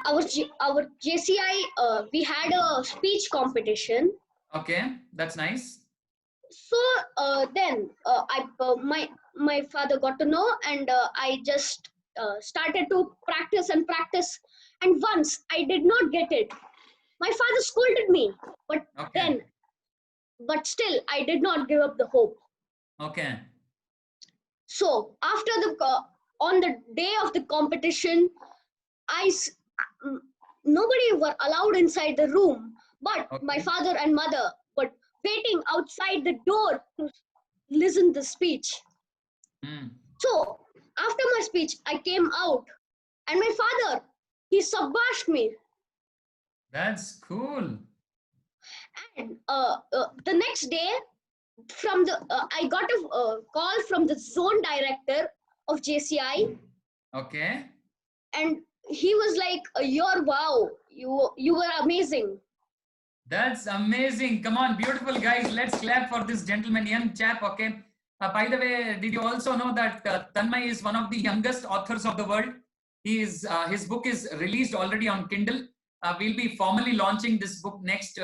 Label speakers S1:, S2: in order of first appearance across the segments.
S1: our JCI, we had a speech competition.
S2: Okay, that's nice.
S1: So then my father got to know, and I just started to practice and practice. And once I did not get it, my father scolded me. But
S2: Okay,
S1: then, but still, I did not give up the hope.
S2: okay,
S1: So after on the day of the competition, I s- mm, nobody were allowed inside the room, but my
S2: okay.
S1: father and mother were waiting outside the door to listen the speech.
S2: Hmm.
S1: So after my speech, I came out, and my father, he sabashed me.
S2: That's cool.
S1: And the next day, I got a call from the zone director of JCI,
S2: Okay.
S1: and he was like, "You're wow, you were amazing."
S2: That's amazing. Come on, beautiful guys. Let's clap for this gentleman, young chap. Okay. By the way, did you also know that Tanmay is one of the youngest authors of the world? His book is released already on Kindle. We'll be formally launching this book next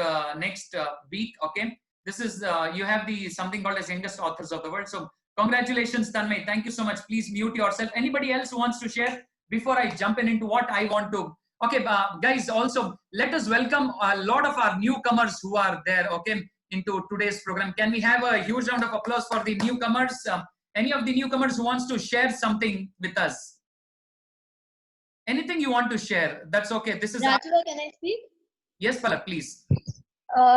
S2: week. Okay. This is you have the something called as youngest authors of the world. So congratulations, Tanmay. Thank you so much. Please mute yourself. Anybody else who wants to share before I jump into what I want to. Okay, guys, also let us welcome a lot of our newcomers who are there, okay, into today's program. Can we have a huge round of applause for the newcomers? Any of the newcomers who wants to share something with us? Anything you want to share? That's okay. This is...
S3: Rajula, can I speak?
S2: Yes, Palak, please.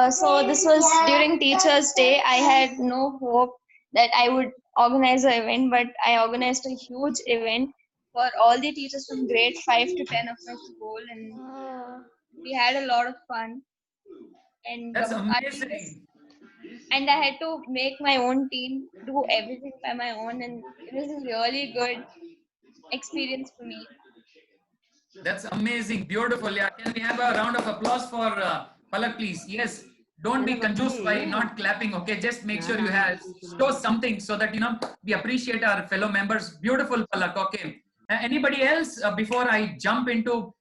S3: So this was during Teachers' Day. I had no hope that I would organize an event, but I organized a huge event for all the teachers from grade 5 to 10 of my school, and we had a lot of fun. And
S2: That's
S3: our teachers,
S2: amazing.
S3: and I had to make my own team, do everything by my own, and it was a really good experience for me.
S2: That's amazing. Beautiful. Yeah. Can we have a round of applause for Palak, please? Yes. Don't be confused by not clapping. Okay. Just make sure you have show something so that, we appreciate our fellow members. Beautiful, Palak. Okay. Anybody else before I jump into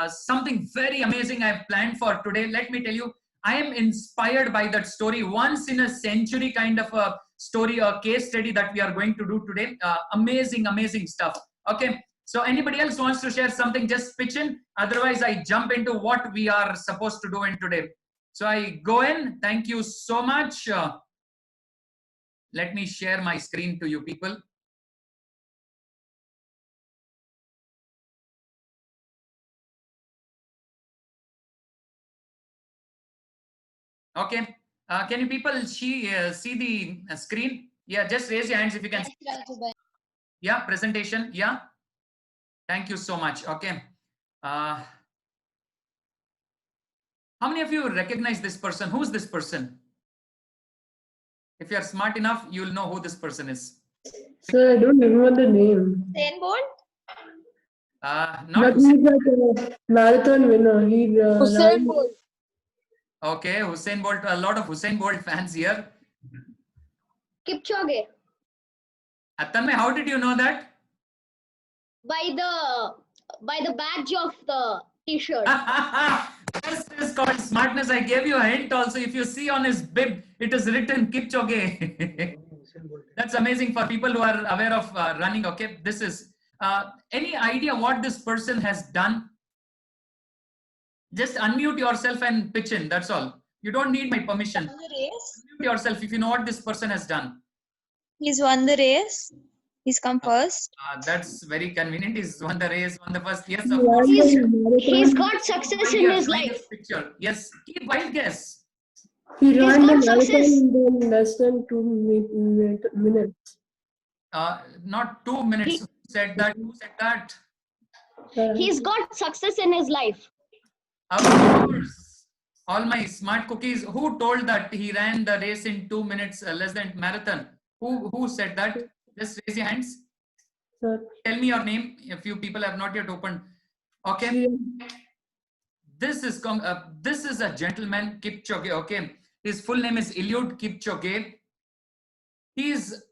S2: something very amazing I've planned for today? Let me tell you, I am inspired by that story. Once in a century kind of a story, a case study that we are going to do today. Amazing, amazing stuff. Okay. So anybody else wants to share something, just pitch in. Otherwise, I jump into what we are supposed to do in today. So I go in. Thank you so much. Let me share my screen to you people. Okay. Can you people see the screen? Yeah, just raise your hands if you can.
S3: Yes, Rajula.
S2: Yeah, presentation. Yeah. Thank you so much. Okay. How many of you recognize this person? Who's this person? If you're smart enough, you'll know who this person is.
S4: Sir, I don't remember the name.
S3: Usain Bolt?
S2: Not
S4: But he's like a marathon winner. He
S5: Usain Bolt.
S2: Okay, Hussein Bolt. A lot of Hussein Bolt fans here.
S1: Kipchoge,
S2: Tanmay, how did you know that?
S1: by the badge of the T-shirt.
S2: This is called smartness. I gave you a hint also. If you see on his bib, it is written Kipchoge. That's amazing for people who are aware of running. Okay, this is any idea what this person has done? Just unmute yourself and pitch in. That's all. You don't need my permission.
S3: Won the race?
S2: Unmute yourself if you know what this person has done.
S3: He's won the race. He's come first.
S2: That's very convenient. He's won the race, won the first. Yes,
S4: he
S2: of
S4: ran
S2: course.
S4: the
S1: He's
S4: marathon.
S1: got success in
S2: Here,
S1: his
S2: showing
S1: life.
S2: his picture. Yes, keep wild guess.
S4: He
S1: He's
S4: ran the
S1: got
S4: marathon
S1: success.
S4: in less than 2 minutes.
S2: Not 2 minutes.
S1: He-
S2: Who said that? Who said that?
S1: He's got success in his life.
S2: Of course. All my smart cookies. Who told that he ran the race in 2 minutes, less than marathon? Who said that? Just raise your hands.
S4: Sir,
S2: Tell me your name. A few people have not yet opened. Okay.
S4: Sri-
S2: This is a gentleman, Kipchoge. Okay. His full name is Eliud Kipchoge. He's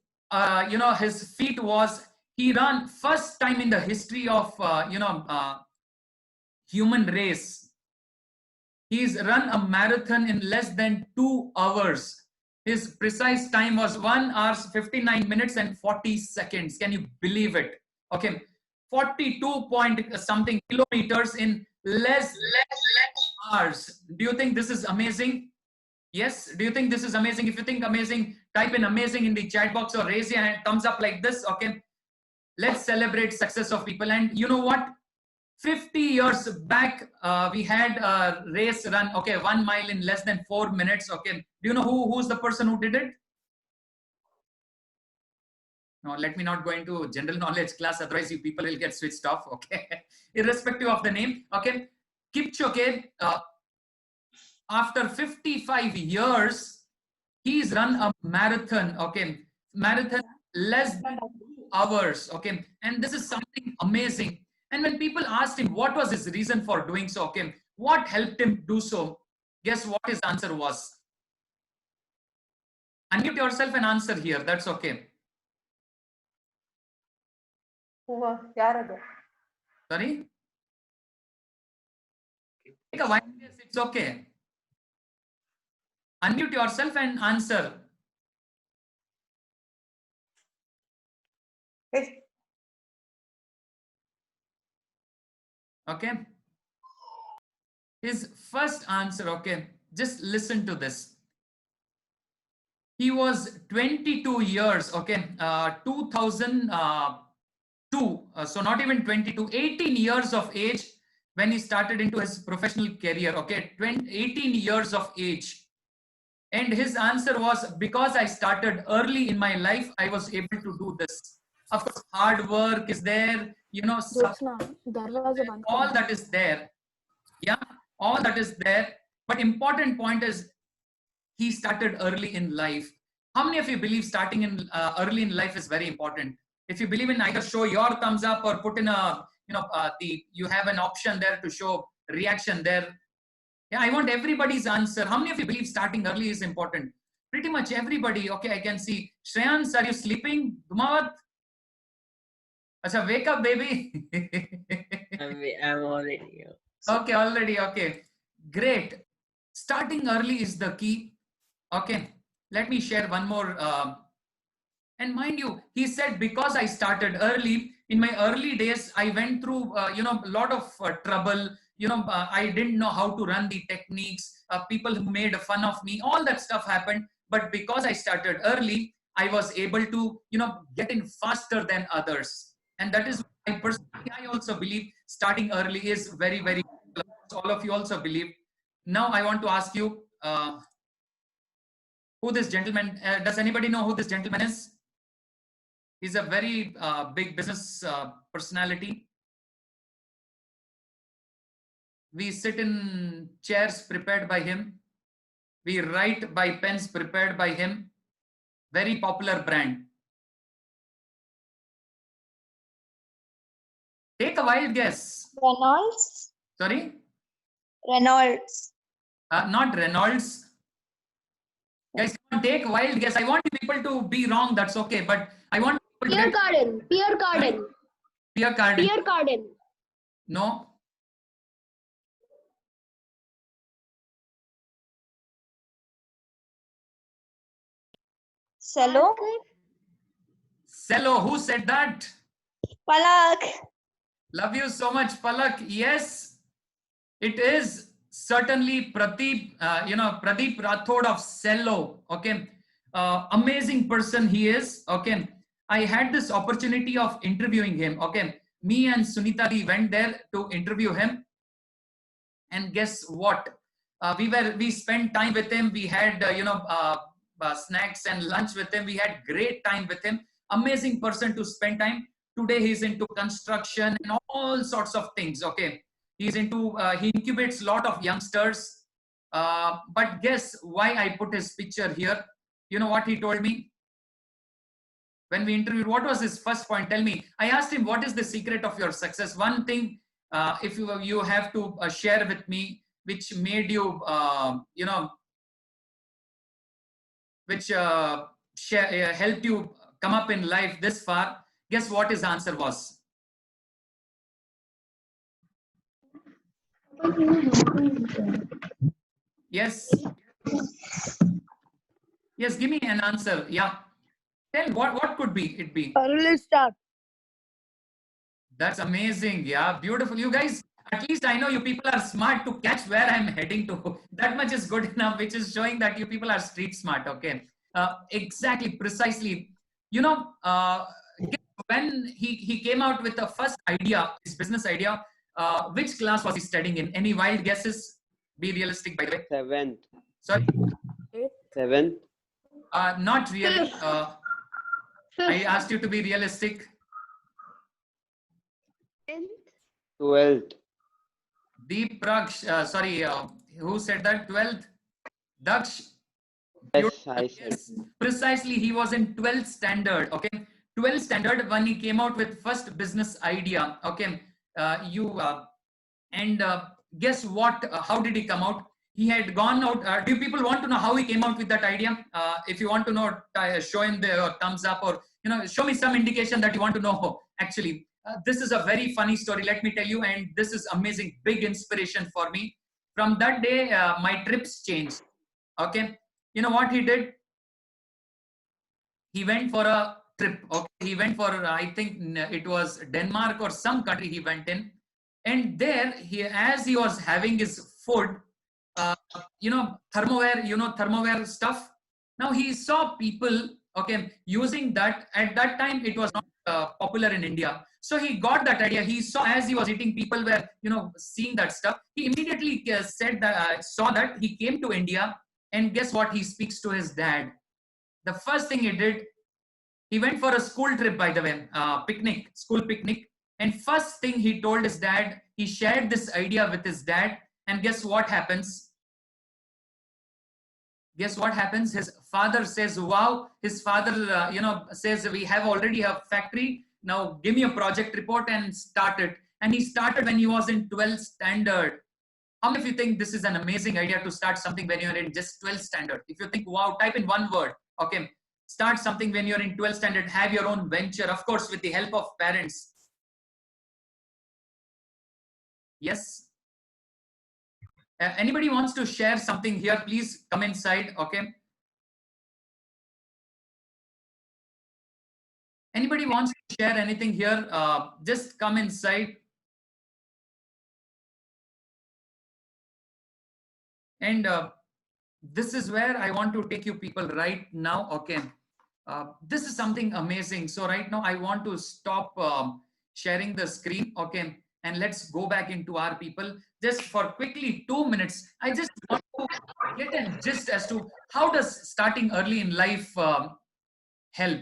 S2: his feat was he ran first time in the history of human race. He's run a marathon in less than 2 hours. His precise time was 1 hour 59 minutes and 40 seconds. Can you believe it? Okay, 42 point something kilometers in less hours. Do you think this is amazing? Yes. Do you think this is amazing? If you think amazing, type in amazing in the chat box or raise your hand, thumbs up like this. Okay. Let's celebrate success of people. And you know what? 50 years back, we had a race run. Okay, 1 mile in less than 4 minutes. Okay. Do you know who's the person who did it? No, let me not go into general knowledge class. Otherwise, you people will get switched off. Okay. Irrespective of the name. Okay. Kipchoge, after 55 years, he's run a marathon. Okay. Marathon less than 2 hours. Okay. And this is something amazing. And when people asked him what was his reason for doing so, okay, what helped him do so, guess what his answer was? Unmute yourself and answer here. That's okay. Sorry? Take a wild guess. It's okay. Unmute yourself and answer. Okay. His first answer, okay, just listen to this. He was 22 years, okay, 2002, so not even 22, 18 years of age when he started into his professional career, okay, 18 years of age. And his answer was, because I started early in my life, I was able to do this. Of course, hard work is there, you know, all that is there. Yeah, all that is there. But important point is, he started early in life. How many of you believe starting in early in life is very important? If you believe in, either show your thumbs up or put in a, you know, you have an option there to show reaction there. Yeah, I want everybody's answer. How many of you believe starting early is important? Pretty much everybody. Okay, I can see. Shreyans, are you sleeping? Dumawat? Acha, wake up, baby.
S5: I'm already here.
S2: Okay, already. Okay, great. Starting early is the key. Okay, let me share one more. And mind you, he said, because I started early, in my early days, I went through, you know, a lot of trouble. You know, I didn't know how to run the techniques. People who made fun of me, all that stuff happened. But because I started early, I was able to, you know, get in faster than others. And that is why personally, I also believe starting early is very, very, all of you also believe. Now I want to ask you, who this gentleman, does anybody know who this gentleman is? He's a very big business personality. We sit in chairs prepared by him. We write by pens prepared by him. Very popular brand. Take a wild guess.
S3: Reynolds?
S2: Sorry?
S3: Reynolds.
S2: Not Reynolds. Guys, take a wild guess. I want people to be wrong. That's okay. But I want people
S1: Pierre Cardin. Pierre Cardin.
S2: Pierre Cardin.
S1: Pierre Cardin.
S2: No.
S3: Cello?
S2: Cello. Who said that?
S3: Palak.
S2: Love you so much, Palak. Yes, it is certainly Pradeep, Pradeep Rathod of Cello. Okay. Amazing person he is. Okay. I had this opportunity of interviewing him. Okay. Me and Sunita, we went there to interview him. And guess what? We spent time with him. We had, snacks and lunch with him. We had great time with him. Amazing person to spend time. Today he's into construction and all sorts of things. Okay, he's into he incubates a lot of youngsters. But guess why I put his picture here? You know what he told me when we interviewed? What was his first point? Tell me. I asked him, what is the secret of your success? One thing, if you have to share with me, which made you which helped you come up in life this far. Guess what his answer was? Yes. Yes, give me an answer. Yeah. Tell what could be it be?
S6: Early start.
S2: That's amazing. Yeah, beautiful. You guys, at least I know you people are smart to catch where I'm heading to. That much is good enough, which is showing that you people are street smart. Okay. Exactly, precisely. You know, when he came out with the first idea, his business idea, which class was he studying in? Any wild guesses? Be realistic, by the way.
S5: Seventh.
S2: Sorry,
S5: Seventh.
S2: not really. I
S1: Fifth.
S2: asked you to be realistic.
S5: 12th.
S2: Deep Praksh, sorry, who said that? 12th? Daksh?
S5: Yes, I said.
S2: Yes, precisely. He was in 12th standard. Okay. 12th standard when he came out with first business idea. Okay. And guess what? How did he come out? He had gone out. Do people want to know how he came out with that idea? If you want to know, show him the thumbs up, or show me some indication that you want to know. Actually, this is a very funny story. Let me tell you, and this is amazing, big inspiration for me. From that day, my trips changed. Okay, you know what he did? He went for a trip. Okay, he went for I think it was Denmark or some country he went in, and there as he was having his food, thermoware stuff. Now he saw people, okay, using that. At that time it was not popular in India, so he got that idea. He saw as he was eating, people were seeing that stuff. He immediately saw that. He came to India, and guess what? He speaks to his dad. The first thing he did, he went for a school trip, by the way, school picnic. And first thing he told his dad, he shared this idea with his dad. And guess what happens? Guess what happens? His father says, wow. His father, says, we have already a factory. Now give me a project report and start it. And he started when he was in 12th standard. How many of you think this is an amazing idea to start something when you're in just 12th standard? If you think, wow, type in one word. Okay. Start something when you're in 12th standard, have your own venture, of course, with the help of parents. Yes. Anybody wants to share something here, please come inside. Okay. Anybody wants to share anything here? Just come inside. And this is where I want to take you people right now. Okay. This is something amazing. So right now I want to stop sharing the screen. Okay. And let's go back into our people just for quickly 2 minutes. I just want to get a gist as to how does starting early in life help.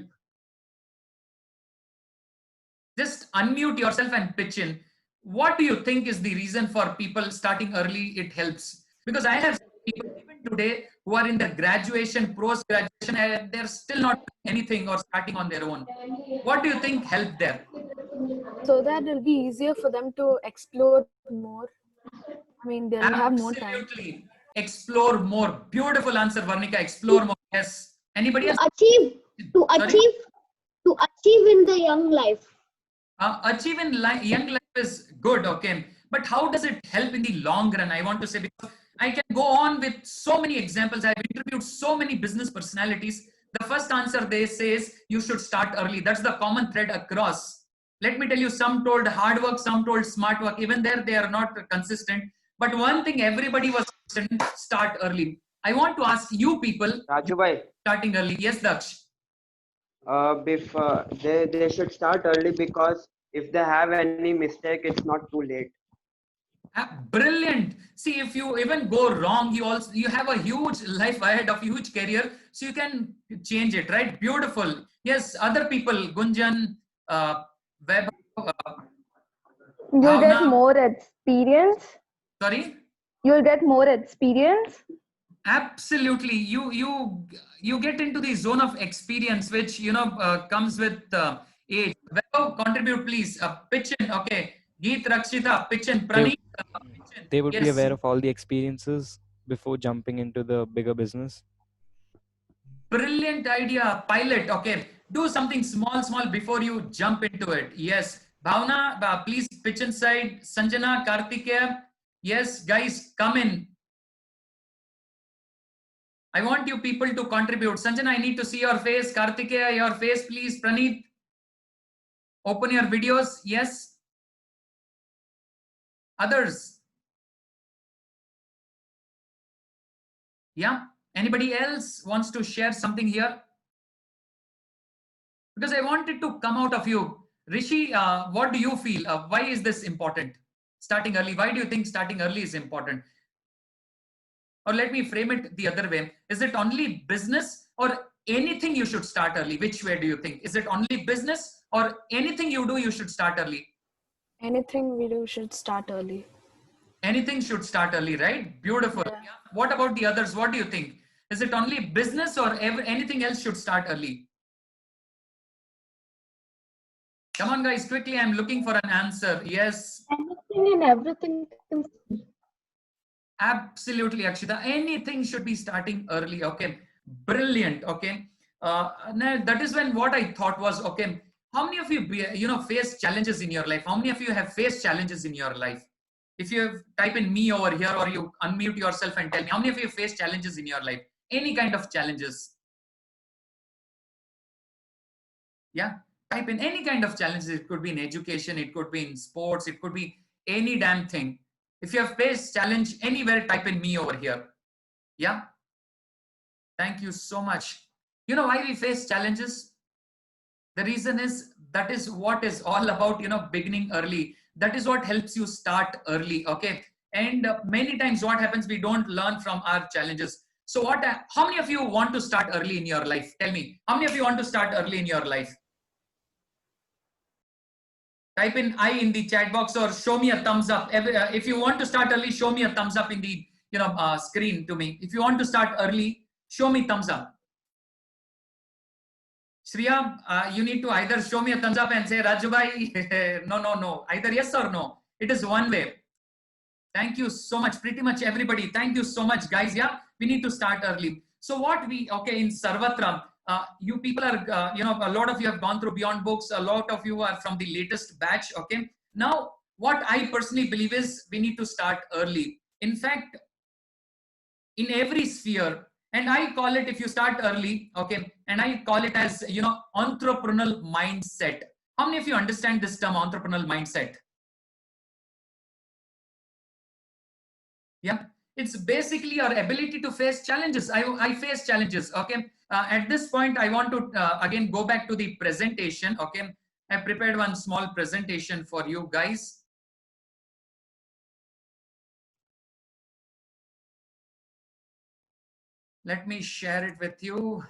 S2: Just unmute yourself and pitch in. What do you think is the reason for people starting early? It helps, because I have people even today who are in their graduation, post-graduation, and they're still not doing anything or starting on their own. What do you think helped there?
S6: So that it'll be easier for them to explore more. I mean, they'll have more time.
S2: Absolutely. Explore more. Beautiful answer, Varnika. Explore more. Yes. Anybody else?
S1: To achieve in the young life.
S2: Achieve in young life is good, okay, but how does it help in the long run? I want to say, because I can go on with so many examples. I've interviewed so many business personalities. The first answer they say is you should start early. That's the common thread across. Let me tell you, some told hard work, some told smart work. Even there, they are not consistent. But one thing everybody was consistent: start early. I want to ask you people,
S5: Raju bhai,
S2: starting early. Yes, Daksh.
S5: they should start early, because if they have any mistake, it's not too late.
S2: Brilliant. See, if you even go wrong, you have a huge life ahead of huge career, so you can change it, right? Beautiful. Yes, other people, Gunjan, Web,
S7: You'll get
S2: Bhavna.
S7: more experience.
S2: Sorry.
S7: You'll get more experience.
S2: Absolutely. You get into the zone of experience, which comes with age. Web, contribute, please. Pitch in. Okay. Geet, Rakshita, pitch in. Praneet.
S8: They would be
S2: Yes.
S8: aware of all the experiences before jumping into the bigger business.
S2: Brilliant idea. Pilot. Okay. Do something small before you jump into it. Yes. Bhavna, please pitch inside. Sanjana, Kartikeya. Yes, guys, come in. I want you people to contribute. Sanjana, I need to see your face. Kartikeya, your face, please. Praneeth, open your videos. Yes. Others. Yeah. Anybody else wants to share something here? Because I wanted to come out of you. Rishi, what do you feel? Why is this important? Starting early. Why do you think starting early is important? Or let me frame it the other way. Is it only business or anything you should start early? Which way do you think? Is it only business or anything you do, you should start early?
S6: Anything we do should start early.
S2: Anything should start early, right? Beautiful.
S6: Yeah.
S2: Yeah. What about the others? What do you think? Is it only business or anything else should start early? Come on, guys, quickly. I'm looking for an answer. Yes.
S4: Anything and everything.
S2: Absolutely, Akshita. Anything should be starting early. Okay. Brilliant. Okay. Now that is when what I thought was, okay, how many of you, face challenges in your life? How many of you have faced challenges in your life? If you type in me over here or you unmute yourself and tell me, how many of you face challenges in your life? Any kind of challenges? Yeah. Type in any kind of challenges. It could be in education. It could be in sports. It could be any damn thing. If you have faced challenge anywhere, type in me over here. Yeah. Thank you so much. You know why we face challenges? The reason is that is what is all about, beginning early. That is what helps you start early. Okay. And many times what happens, we don't learn from our challenges. So how many of you want to start early in your life? Tell me, how many of you want to start early in your life? Type in I in the chat box or show me a thumbs up. If you want to start early, show me a thumbs up in the screen to me. If you want to start early, show me thumbs up. Shriya, you need to either show me a thumbs up and say, Rajubhai, no. Either yes or no. It is one way. Thank you so much. Pretty much everybody. Thank you so much, guys. Yeah, we need to start early. So in Sarvatra, you people are, a lot of you have gone through Beyond Books. A lot of you are from the latest batch. Okay. Now, what I personally believe is we need to start early. In fact, in every sphere, and I call it, if you start early, okay, and I call it as, entrepreneurial mindset. How many of you understand this term, entrepreneurial mindset? Yeah, it's basically your ability to face challenges. I face challenges. Okay. At this point, I want to again go back to the presentation. Okay. I prepared one small presentation for you guys. Let me share it with you.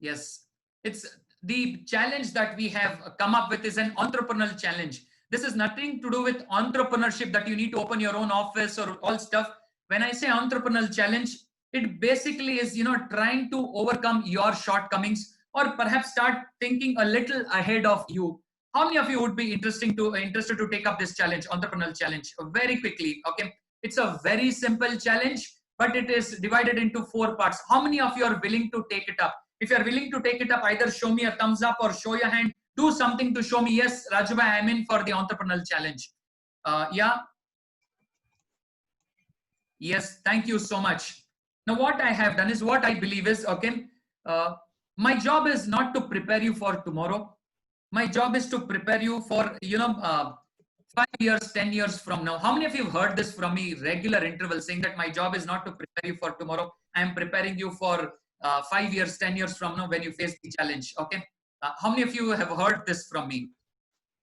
S2: Yes, it's the challenge that we have come up with is an entrepreneurial challenge. This is nothing to do with entrepreneurship that you need to open your own office or all stuff. When I say entrepreneurial challenge, it basically is, trying to overcome your shortcomings or perhaps start thinking a little ahead of you. How many of you would be interested to take up this challenge, entrepreneurial challenge? Very quickly, okay? It's a very simple challenge, but it is divided into 4 parts. How many of you are willing to take it up? If you are willing to take it up, either show me a thumbs up or show your hand. Do something to show me, yes, Rajubhai, I'm in for the entrepreneurial challenge. Yeah. Yes, thank you so much. Now, what I have done is what I believe is, okay, my job is not to prepare you for tomorrow. My job is to prepare you for, 5 years, 10 years from now. How many of you have heard this from me regular interval saying that my job is not to prepare you for tomorrow. I am preparing you for 5 years, 10 years from now when you face the challenge. Okay. How many of you have heard this from me?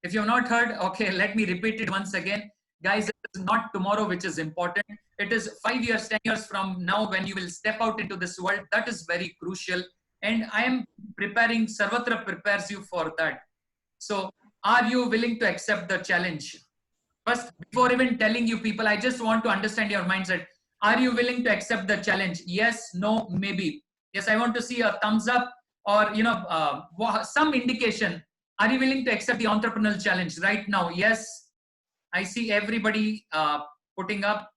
S2: If you have not heard, okay, let me repeat it once again. Guys, it is not tomorrow which is important. It is 5 years, 10 years from now when you will step out into this world. That is very crucial. And I am preparing, Sarvatra prepares you for that. So are you willing to accept the challenge? First, before even telling you people, I just want to understand your mindset. Are you willing to accept the challenge? Yes, no, maybe. Yes, I want to see a thumbs up or, some indication. Are you willing to accept the entrepreneurial challenge right now? Yes. I see everybody putting up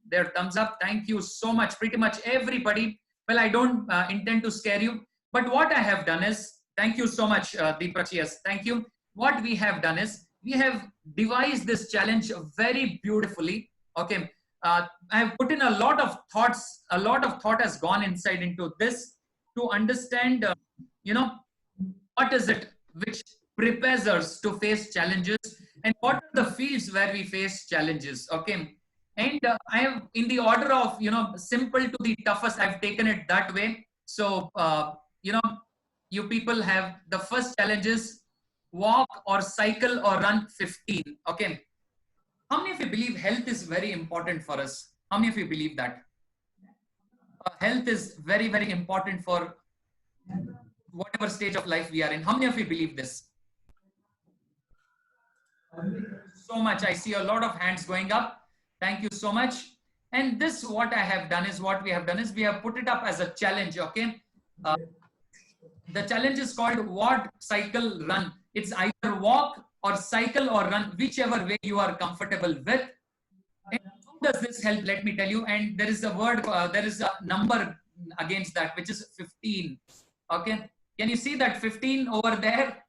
S2: their thumbs up. Thank you so much. Pretty much everybody. Well, I don't intend to scare you. But what I have done is Thank you so much, Deepak. Yes, thank you. What we have done is we have devised this challenge very beautifully. Okay, I have put in a lot of thoughts. A lot of thought has gone inside into this to understand. You know, what is it which prepares us to face challenges, and what are the fields where we face challenges? Okay, and I have in the order of simple to the toughest. I've taken it that way. So you know you people have the first challenges: walk or cycle or run 15. Okay, how many of you believe health is very important for us? How many of you believe that health is very, very important for whatever stage of life we are in? How many of you believe this? So much. I see a lot of hands going up. Thank you so much. And this, what we have done is we have put it up as a challenge. Okay, the challenge is called walk, cycle, run. It's either walk or cycle or run, whichever way you are comfortable with. And how does this help? Let me tell you. And there is a word, there is a number against that, which is 15. Okay, can you see that 15 over there?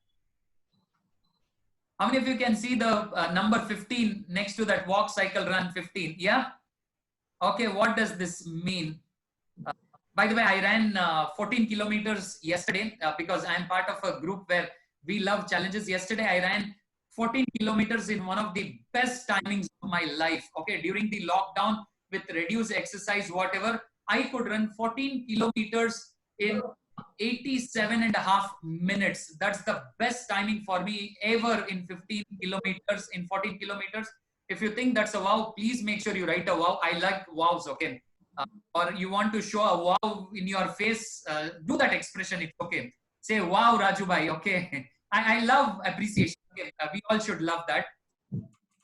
S2: How many of you can see the number 15 next to that walk, cycle, run 15? Yeah. Okay, what does this mean? By the way, I ran 14 kilometers yesterday because I'm part of a group where we love challenges. Yesterday, I ran 14 kilometers in one of the best timings of my life. Okay, during the lockdown with reduced exercise, whatever, I could run 14 kilometers in 87.5 minutes. That's the best timing for me ever in 15 kilometers, in 14 kilometers. If you think that's a wow, please make sure you write a wow. I like wows, okay? Or you want to show a wow in your face, do that expression, it's okay. Say, wow, Raju bhai, okay? I love appreciation. Okay? We all should love that.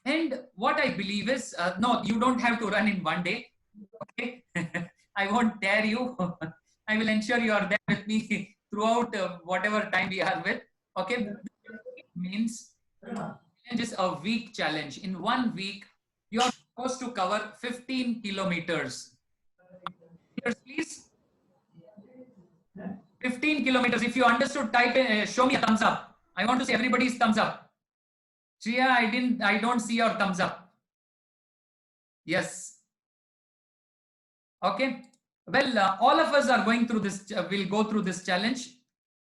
S2: And what I believe is, no, you don't have to run in one day, okay? I won't dare you. I will ensure you are there with me throughout whatever time we are with, okay? It means just a week challenge. In 1 week, you are supposed to cover 15 kilometers. Please. 15 kilometers. If you understood, type in, show me a thumbs up. I want to see everybody's thumbs up. Shriya, I don't see your thumbs up. Yes. Okay. Well, all of us are going through this, will go through this challenge.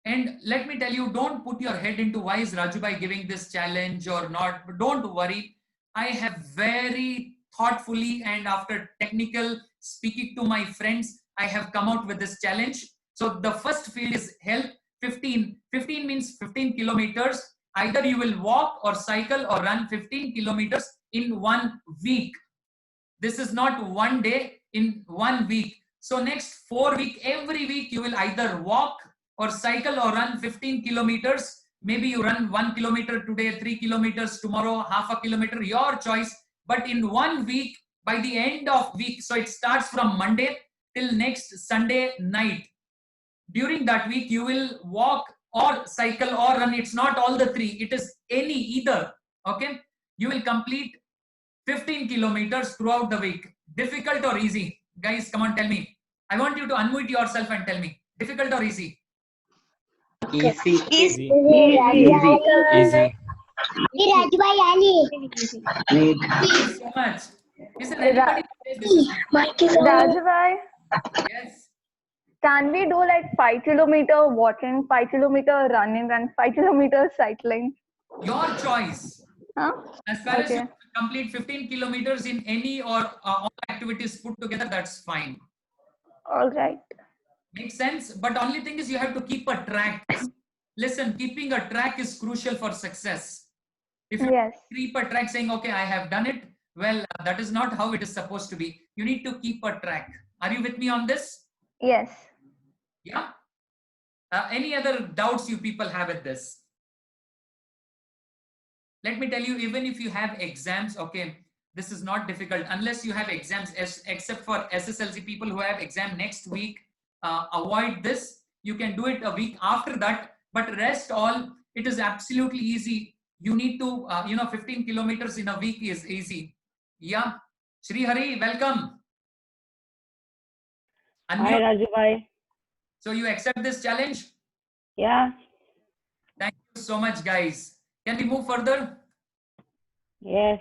S2: And let me tell you, don't put your head into why is Rajubhai giving this challenge or not. But don't worry. I have very thoughtfully and after technical speaking to my friends, I have come out with this challenge. So the first field is health. 15. 15 means 15 kilometers. Either you will walk or cycle or run 15 kilometers in 1 week. This is not one day, in 1 week. So next 4 weeks, every week you will either walk or cycle or run 15 kilometers. Maybe you run 1 kilometer today, 3 kilometers tomorrow, half a kilometer, your choice. But in 1 week, by the end of week, so it starts from Monday till next Sunday night. During that week, you will walk or cycle or run. It's not all the three. It is any either. Okay. You will complete 15 kilometers throughout the week. Difficult or easy? Guys, come on, tell me. I want you to unmute yourself and tell me. Difficult or easy?
S5: Easy.
S8: Easy.
S5: Easy.
S2: Thank you so much. Is there anybody?
S7: Rajubhai,
S2: Yes.
S7: can we do like 5 kilometer walking, 5 kilometer running, and 5 kilometer cycling?
S2: Your choice.
S7: Huh?
S2: As far as
S7: Okay.
S2: you complete 15 kilometers in any or all activities put together, that's fine.
S7: All right.
S2: Makes sense. But only thing is you have to keep a track. Listen, keeping a track is crucial for success. If you
S7: Yes.
S2: keep a track saying, okay, I have done it, well, that is not how it is supposed to be. You need to keep a track. Are you with me on this?
S7: Yes.
S2: Yeah. Any other doubts you people have at this? Let me tell you, even if you have exams, okay, this is not difficult unless you have exams, except for SSLC people who have exam next week. Avoid this. You can do it a week after that, but rest all, it is absolutely easy. You need to, 15 kilometers in a week is easy. Yeah. Shri Hari, welcome.
S9: Hi, Raju bhai.
S2: So you accept this challenge?
S9: Yeah.
S2: So much, guys. Can we move further?
S7: Yes.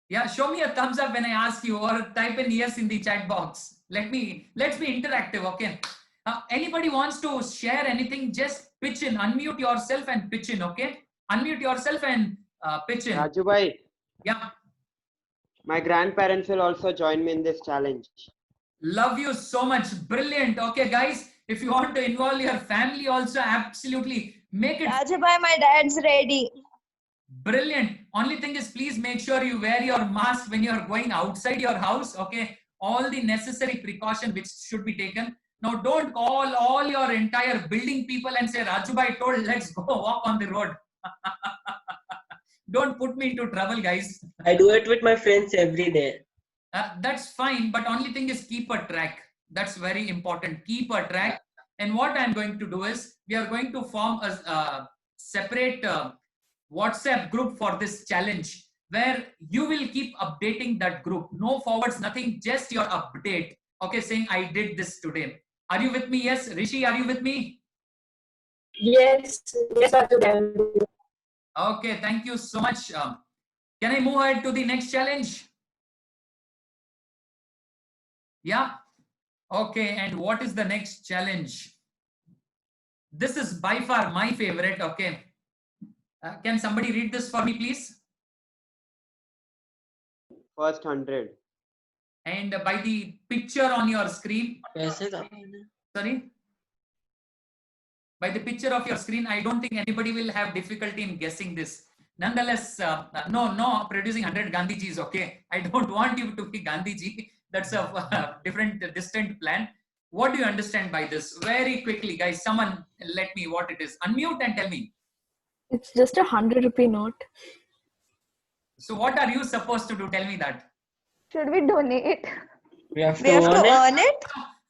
S2: Yeah, show me a thumbs up when I ask you, or type in yes in the chat box. Let's be interactive, okay? Anybody wants to share anything, just pitch in, unmute yourself and pitch in, okay? Unmute yourself and pitch in.
S5: Raju bhai,
S2: Yeah,
S5: my grandparents will also join me in this challenge.
S2: love you so much. Brilliant. Okay, guys, if you want to involve your family also, absolutely make it
S3: Raju bhai, my dad's ready.
S2: brilliant. Only thing is, please make sure you wear your mask when you are going outside your house, okay? All the necessary precaution which should be taken. Now, don't call all your entire building people and say, Raju bhai told, let's go walk on the road. Don't put me into trouble, guys.
S9: I do it with my friends every day.
S2: That's fine, but only thing is keep a track. That's very important. Keep a track. And what I'm going to do is, we are going to form a separate WhatsApp group for this challenge, where you will keep updating that group. No forwards, nothing, just your update. Okay, saying I did this today. Are you with me? Yes. Rishi, are you with me?
S4: Yes, yes, Raju bhai.
S2: Okay, thank you so much. Can I move ahead to the next challenge? Yeah. Okay, and what is the next challenge? This is by far my favorite. Okay. Can somebody read this for me, please?
S5: First 100.
S2: And by the picture on your screen,
S9: कैसे करना?
S2: sorry, by the picture of your screen, I don't think anybody will have difficulty in guessing this. Nonetheless, no, producing 100 Gandhijis, okay? I don't want you to be Gandhiji. That's a different, distant plan. What do you understand by this? Very quickly, guys, someone let me what it is. Unmute and tell me.
S6: It's just a 100 rupee note.
S2: So what are you supposed to do? Tell me that.
S7: Should we donate?
S9: We have
S3: We
S9: to
S3: have to
S9: earn it.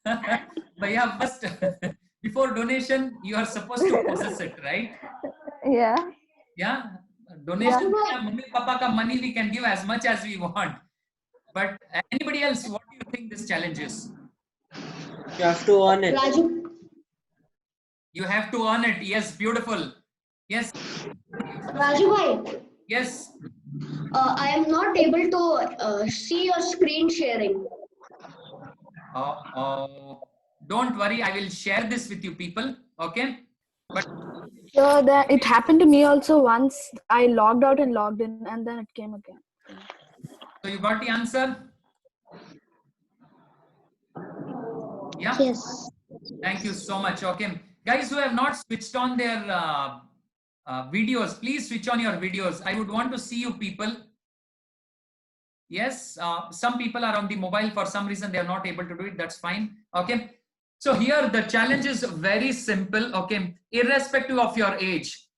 S3: earn it.
S2: But yeah, first, before donation, you are supposed to possess it, right?
S7: Yeah.
S2: Yeah. Donation, mummy papa ka money we can give as much as we want. But anybody else, what do you think this challenge is?
S9: You have to earn it.
S1: Raju,
S2: You have to earn it. Yes, beautiful. Yes,
S1: Raju bhai,
S2: yes.
S1: I am not able to see your screen sharing.
S2: Don't worry, I will share this with you people. Okay. But
S6: So that it happened to me also once. I logged out and logged in, and then it came again.
S2: so you got the answer? Yeah.
S1: Yes.
S2: Thank you so much. Okay. Guys who have not switched on their videos, please switch on your videos. I would want to see you people. Yes, some people are on the mobile for some reason they are not able to do it. That's fine. Okay. So here the challenge is very simple. Okay. Irrespective of your age.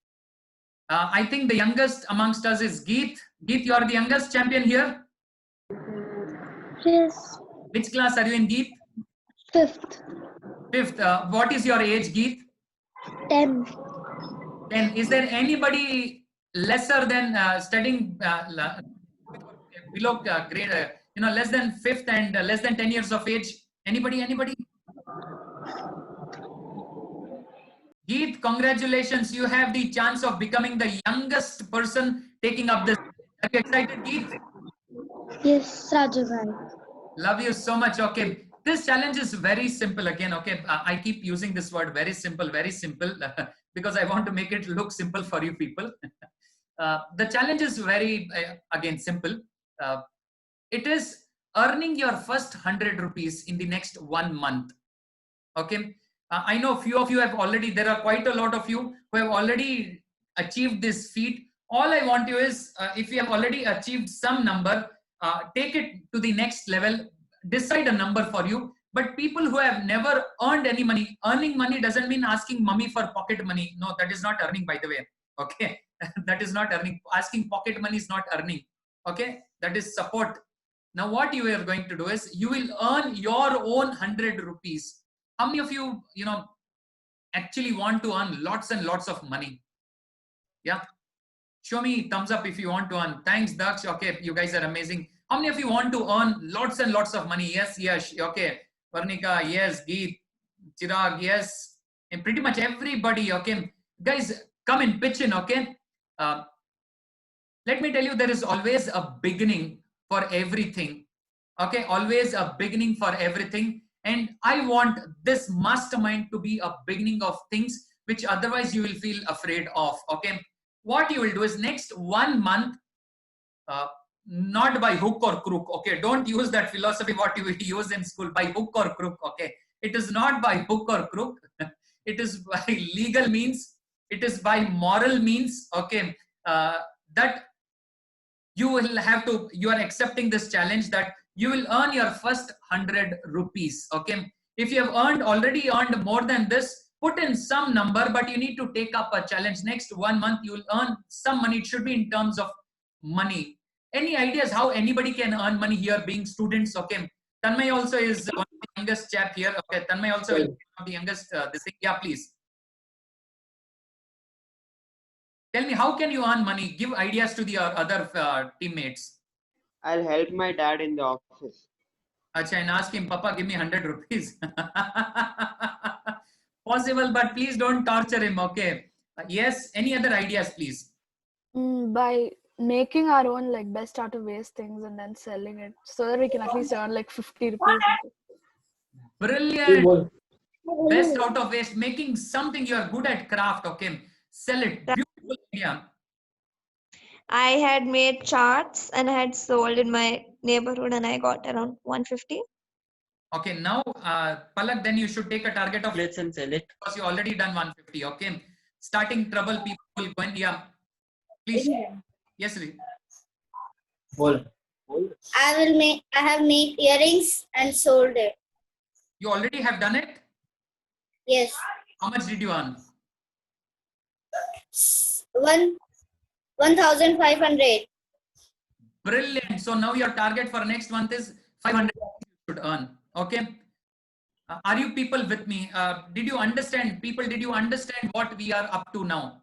S2: I think the youngest amongst us is Geet. Geet, you are the youngest champion here.
S1: Yes.
S2: Which class are you in, Geet?
S1: Fifth.
S2: Fifth. What is your age, Geet?
S1: 10.
S2: Then is there anybody lesser than studying below grade, less than fifth and less than 10 years of age? Anybody? Geet, congratulations. You have the chance of becoming the youngest person taking up this. Are you excited, Geet?
S1: Yes, Raju bhai.
S2: Love you so much. Okay. This challenge is very simple again. Okay. I keep using this word very simple, because I want to make it look simple for you people. The challenge is very, again, simple. It is earning your first 100 rupees in the next 1 month. Okay. I know few of you have already, there are quite a lot of you who have already achieved this feat. All I want you is, if you have already achieved some number, take it to the next level, decide a number for you. But people who have never earned any money, earning money doesn't mean asking mommy for pocket money. No, that is not earning, by the way. Okay. That is not earning. Asking pocket money is not earning. Okay. That is support. Now what you are going to do is you will earn your own 100 rupees. How many of you, actually want to earn lots and lots of money? Yeah. Show me thumbs up if you want to earn. Thanks, Daksh. Okay. You guys are amazing. How many of you want to earn lots and lots of money? Yes, yes. Okay. Varnika, yes. Geet, Chirag, yes. And pretty much everybody. Okay. guys, come in, pitch in, okay? Let me tell you, there is always a beginning for everything. Okay, always a beginning for everything. And I want this mastermind to be a beginning of things which otherwise you will feel afraid of. Okay, what you will do is next 1 month, not by hook or crook. Okay, don't use that philosophy what you use in school, by hook or crook. Okay, it is not by hook or crook. It is by legal means. It is by moral means. Okay, that you will have to. You are accepting this challenge that you will earn your first 100 rupees. Okay, if you have already earned more than this, put in some number, but you need to take up a challenge. Next 1 month, you will earn some money. It should be in terms of money. Any ideas how anybody can earn money here being students? Okay, Tanmay also is one of the youngest chap here. Okay, Tanmay also will be one of the youngest. This thing, yeah, please. Tell me, how can you earn money? Give ideas to the other teammates.
S5: I'll help my dad in the office.
S2: Acha, and ask him, Papa, give me 100 rupees. Possible, but please don't torture him, okay? Yes, any other ideas, please?
S6: By making our own like best out of waste things and then selling it so that we can at least earn like 50 rupees.
S2: Brilliant. Best out of waste, making something you are good at craft, okay? Sell it. Beautiful idea.
S3: I had made charts and I had sold in my neighborhood and I got around 150.
S2: Okay, now, Palak, then you should take a target of
S9: Let's and sell it.
S2: because you already done 150, okay? Starting trouble, people will go in, yeah. Please. Yes, Ri.
S10: I have made earrings and sold it.
S2: You already have done it?
S10: Yes.
S2: How much did you earn?
S10: 1,500.
S2: Brilliant. So now your target for next month is 500 you should earn. Okay. Are you people with me? Did you understand? People, did you understand what we are up to now?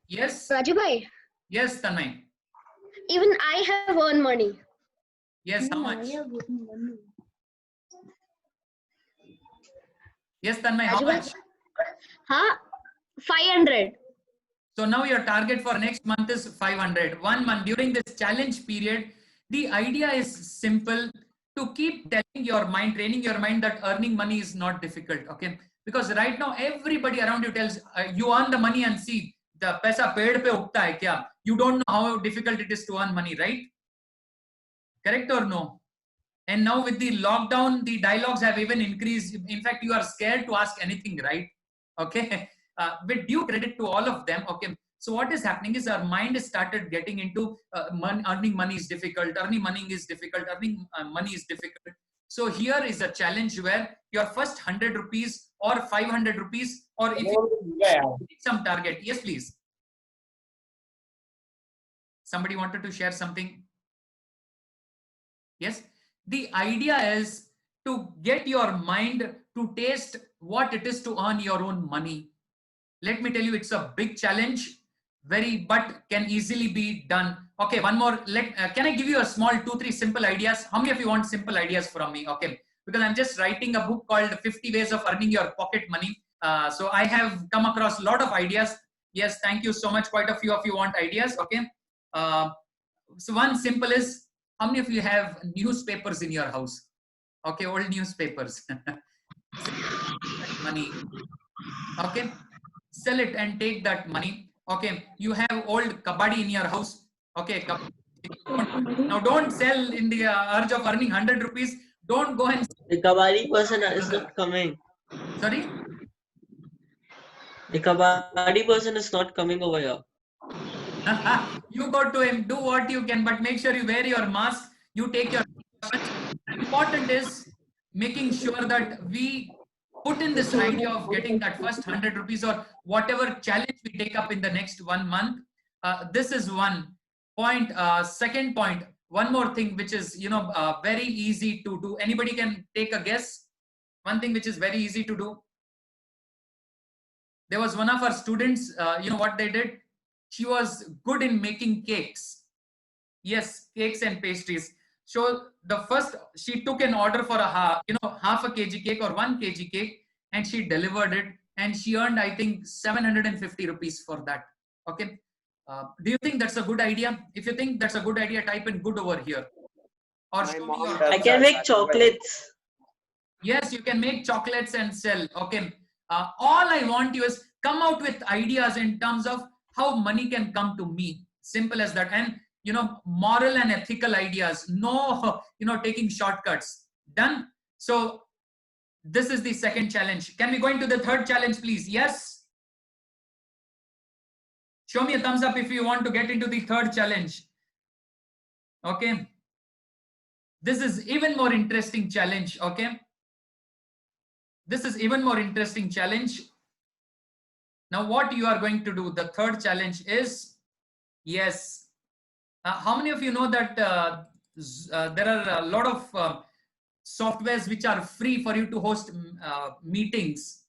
S2: Yes?
S1: Raju bhai,
S2: Yes, Tanmay.
S1: even I have earned money.
S2: Yes, how much? Yes, Tanmay, how
S1: Raju bhai,
S2: much?
S1: 500.
S2: So now your target for next month is 500. 1 month during this challenge period. The idea is simple, to keep telling your mind, training your mind that earning money is not difficult. Okay, because right now everybody around you tells you earn the money and see the paisa paid pe ugta hai kya. You don't know how difficult it is to earn money, right? Correct or no? And now with the lockdown, the dialogues have even increased. In fact, you are scared to ask anything, right? Okay. With due credit to all of them. Okay. So what is happening is our mind has started getting into earning money is difficult. Earning money is difficult. Earning money is difficult. So here is a challenge where your first 100 rupees or 500 rupees, or if you need some target. Yes, please. Somebody wanted to share something. Yes. The idea is to get your mind to taste what it is to earn your own money. Let me tell you, it's a big challenge, but can easily be done. Okay, one more. Can I give you a small 2-3 simple ideas? How many of you want simple ideas from me? Okay, because I'm just writing a book called 50 Ways of Earning Your Pocket Money. So I have come across a lot of ideas. Yes, thank you so much. Quite a few of you want ideas. Okay. So one simple is, how many of you have newspapers in your house? Okay, old newspapers. Money. Okay, sell it and take that money. Okay, you have old kabaddi in your house. Okay, now don't sell in the urge of earning 100 rupees. Don't go and.
S9: The kabaddi person is not coming.
S2: Sorry?
S9: The kabaddi person is not coming over here.
S2: You go to him, do what you can, but make sure you wear your mask. You take your. Important is making sure that we put in this idea of getting that first 100 rupees or whatever challenge we take up in the next 1 month. This is one point. Second point, one more thing which is very easy to do. Anybody can take a guess? One thing which is very easy to do. There was one of our students, what they did? She was good in making cakes. Yes, cakes and pastries. So she took an order for half a kg cake or 1 kg cake, and she delivered it and she earned, I think, 750 rupees for that. Okay. Do you think that's a good idea? If you think that's a good idea, type in good over here. Or
S5: My
S2: show me
S5: mom
S2: your
S5: does
S9: I can
S5: that
S9: make
S5: as well.
S9: chocolates.
S2: Yes, you can make chocolates and sell. Okay. All I want you is come out with ideas in terms of how money can come to me. Simple as that. And, you know, moral and ethical ideas. No, you know, taking shortcuts. Done. So this is the second challenge. Can we go into the third challenge, please? Yes. Show me a thumbs up if you want to get into the third challenge. Okay. This is even more interesting challenge. Okay. This is even more interesting challenge. Now, what you are going to do, the third challenge is, yes. How many of you know that there are a lot of softwares which are free for you to host meetings?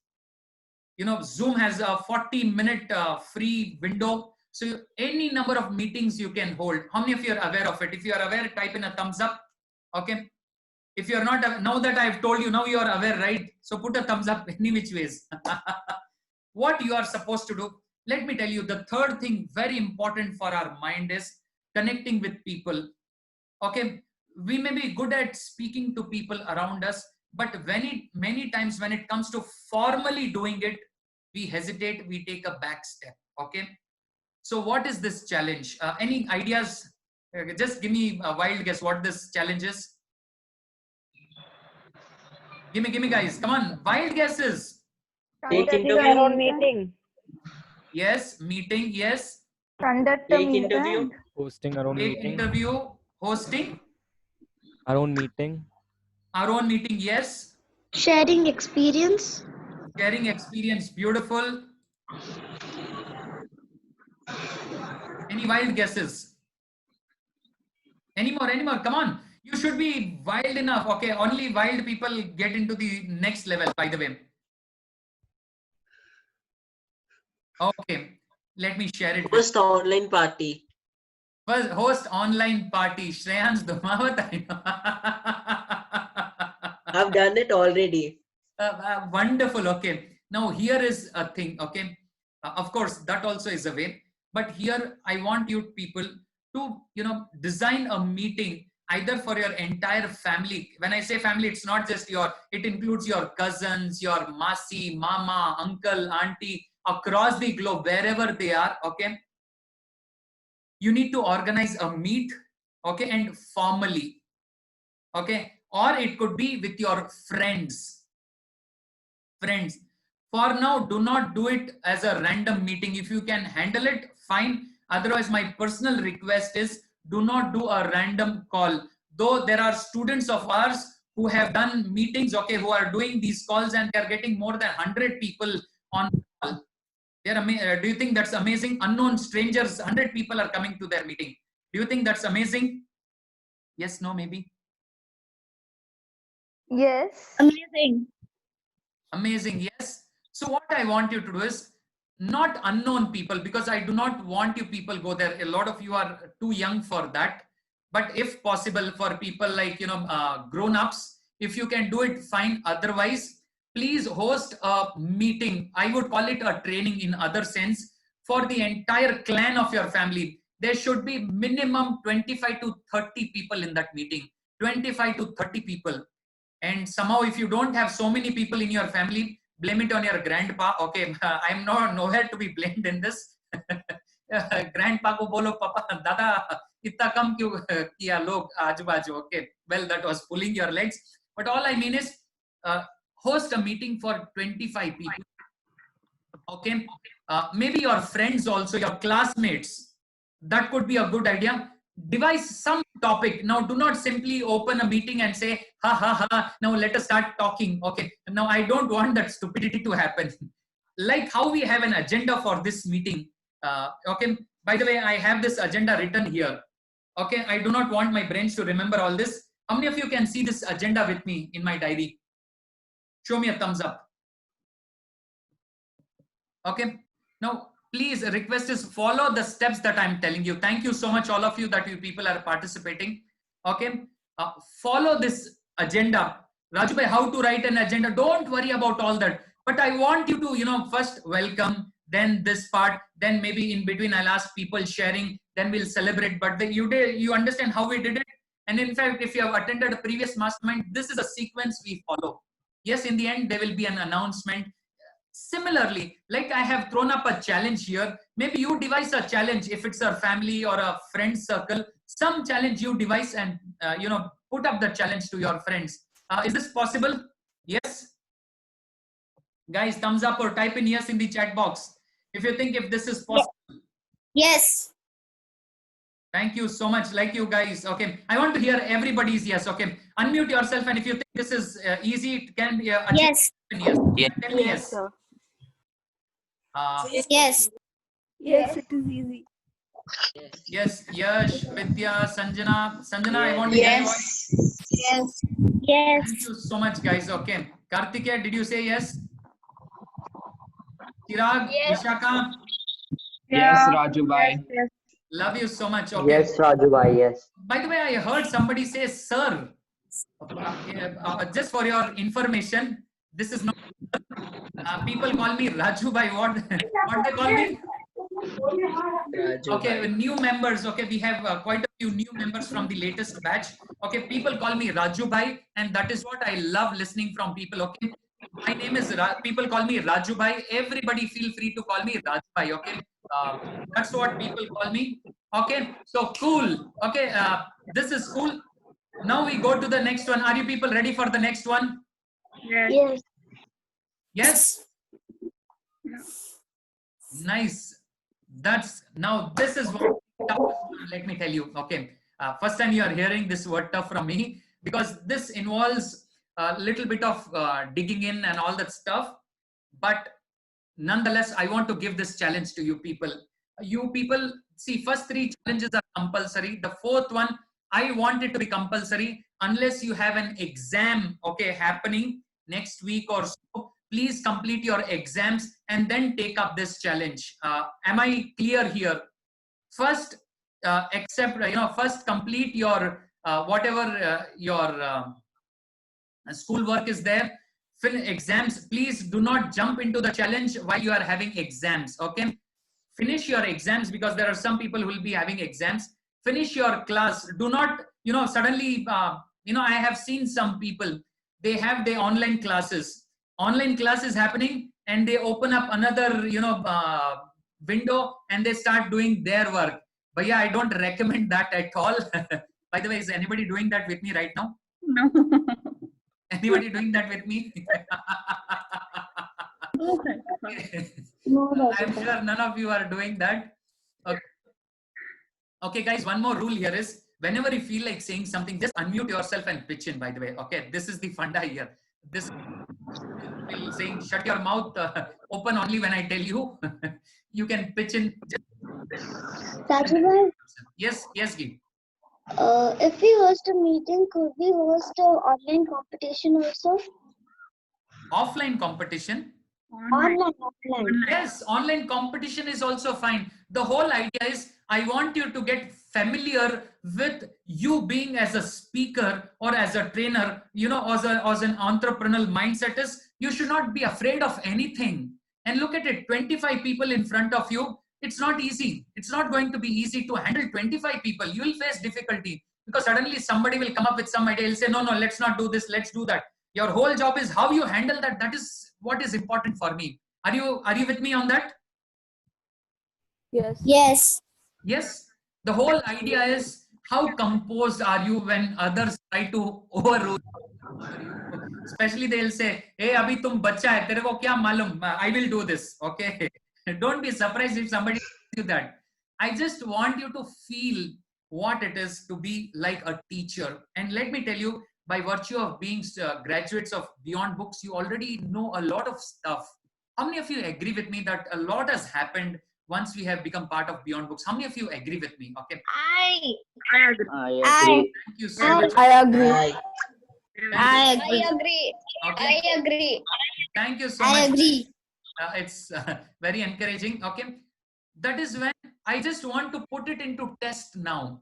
S2: You know, Zoom has a 40-minute free window. So any number of meetings you can hold. How many of you are aware of it? If you are aware, type in a thumbs up. Okay. If you're not, now that I've told you, now you are aware, right? So put a thumbs up any which ways. What you are supposed to do, let me tell you, the third thing very important for our mind is connecting with people. Okay, we may be good at speaking to people around us, but many times when it comes to formally doing it, we hesitate, we take a back step. Okay, so what is this challenge? Any ideas? Just give me a wild guess what this challenge is. Give me guys, come on, wild guesses.
S9: Take
S7: Conducting
S9: interview.
S7: our own meeting.
S2: Yes, meeting, yes.
S7: Conduct a
S9: Take
S7: meeting.
S9: interview.
S8: Hosting our own
S2: Take
S8: meeting.
S2: interview, hosting.
S8: Our own meeting.
S2: Our own meeting, yes.
S10: Sharing experience.
S2: Sharing experience, beautiful. Any wild guesses? Any more, come on. You should be wild enough. Okay, only wild people get into the next level, by the way. Okay, let me share it.
S9: First online party.
S2: First, host online party. Shreyan's Dhumawat.
S9: I've done it already.
S2: Wonderful. Okay. Now here is a thing. Okay. Of course, that also is a way. But here I want you people to, you know, design a meeting either for your entire family. When I say family, it's not just it includes your cousins, your masi, mama, uncle, auntie, across the globe, wherever they are. Okay. You need to organize a meet. Okay. And formally. Okay. Or it could be with your friends. Friends, for now, do not do it as a random meeting. If you can handle it, fine. Otherwise, my personal request is do not do a random call. Though there are students of ours who have done meetings, okay, who are doing these calls and they're getting more than 100 people on call. Do you think that's amazing? Unknown strangers, 100 people are coming to their meeting. Do you think that's amazing? Yes, no, maybe?
S7: Yes.
S10: Amazing.
S2: Amazing, yes. So what I want you to do is not unknown people, because I do not want you people go there. A lot of you are too young for that. But if possible, for people like, you know, grown-ups, if you can do it, fine. Otherwise, please host a meeting. I would call it a training in other sense for the entire clan of your family. There should be minimum 25 to 30 people in that meeting. 25 to 30 people. And somehow, if you don't have so many people in your family, blame it on your grandpa. Okay, I'm not nowhere to be blamed in this. Grandpa ko bolo, papa, dada, itna kam kyun kiya log aaju baaju. Okay, well, that was pulling your legs. But all I mean is, host a meeting for 25 people. Okay, maybe your friends also, your classmates. That could be a good idea. Devise some topic. Now, do not simply open a meeting and say, ha, ha, ha, now let us start talking. Okay, now I don't want that stupidity to happen. Like how we have an agenda for this meeting. Okay, by the way, I have this agenda written here. Okay, I do not want my brains to remember all this. How many of you can see this agenda with me in my diary? Show me a thumbs up. Okay, now please, request is follow the steps that I'm telling you. Thank you so much, all of you, that you people are participating. Okay, follow this agenda. Raju bhai, how to write an agenda? Don't worry about all that. But I want you to, first welcome, then this part, then maybe in between I'll ask people sharing, then we'll celebrate. But you understand how we did it? And in fact, if you have attended a previous mastermind, this is a sequence we follow. Yes, in the end, there will be an announcement. Similarly, like I have thrown up a challenge here, maybe you devise a challenge if it's a family or a friend circle, some challenge you devise and, put up the challenge to your friends. Is this possible? Yes? Guys, thumbs up or type in yes in the chat box if you think if this is possible.
S10: Yes.
S2: Thank you so much. Like you guys. Okay. I want to hear everybody's yes. Okay. Unmute yourself. And if you think this is easy, it can be achieved.
S10: Yes.
S2: Yes. Tell me yes.
S6: sir.
S10: Yes.
S6: Yes, it is easy.
S2: Yes. Yash, Vidya, Sanjana. Sanjana, I want to hear your voice.
S10: Yes. Yes.
S2: Thank you so much, guys. Okay. Kartikeya, did you say yes? Chirag, Vishaka.
S5: Yes, Raju bhai.
S2: Love you so much. Okay.
S5: Yes, Raju bhai. Yes.
S2: By the way, I heard somebody say sir. Just for your information, this is not. People call me Raju bhai. What they call me? Okay, new members. Okay, we have quite a few new members from the latest batch. Okay, people call me Raju bhai, and that is what I love listening from people. Okay, my name is people call me Raju bhai. Everybody feel free to call me Raju bhai. Okay, that's what people call me. Okay, so cool. Okay, this is cool. Now we go to the next one. Are you people ready for the next one?
S10: Yes.
S2: Yes. Nice. This is what tough, let me tell you. Okay, first time you are hearing this word tough from me, because this involves a little bit of digging in and all that stuff. But nonetheless, I want to give this challenge to you people. You people, see, first 3 challenges are compulsory. The 4th one, I want it to be compulsory unless you have an exam, okay, happening next week or so. Please complete your exams and then take up this challenge. Am I clear here? First, first complete your whatever your school work is there. Exams, please do not jump into the challenge while you are having exams. Okay, finish your exams, because there are some people who will be having exams. Finish your class. Do not, suddenly, I have seen some people, they have their online classes. Online class is happening and they open up another, window and they start doing their work. But yeah, I don't recommend that at all. By the way, is anybody doing that with me right now?
S7: No.
S2: Anybody doing that with me? I'm sure none of you are doing that. Okay. Okay, guys, one more rule here is, whenever you feel like saying something, just unmute yourself and pitch in, by the way. Okay, this is the funda here. This saying shut your mouth, open only when I tell you. You can pitch in.
S10: Raju,
S2: Yes, Gi.
S10: if we host a meeting, could we host an online competition also?
S2: Offline competition?
S10: Online.
S2: Yes, online competition is also fine. The whole idea is, I want you to get familiar with you being as a speaker or as a trainer, as an entrepreneurial mindset is, you should not be afraid of anything. And look at it, 25 people in front of you. It's not easy. It's not going to be easy to handle 25 people. You will face difficulty because suddenly somebody will come up with some idea. He'll say, no, let's not do this. Let's do that. Your whole job is how you handle that. That is what is important for me. Are you with me on that?
S6: Yes.
S10: Yes.
S2: Yes. The whole idea is, how composed are you when others try to overrule you? Especially they'll say, hey, abhi tum bacha hai, tere ko kya malum? I will do this. Okay. Don't be surprised if somebody tells you that. I just want you to feel what it is to be like a teacher. And let me tell you, by virtue of being graduates of Beyond Books, you already know a lot of stuff. How many of you agree with me that a lot has happened once we have become part of Beyond Books? How many of you agree with me? Okay.
S7: I agree.
S5: I agree.
S2: Thank you so much.
S6: I agree.
S10: I agree.
S2: Okay.
S10: I agree.
S2: Thank you so
S10: I
S2: much.
S10: agree.
S2: It's very encouraging. Okay. That is when I just want to put it into test now.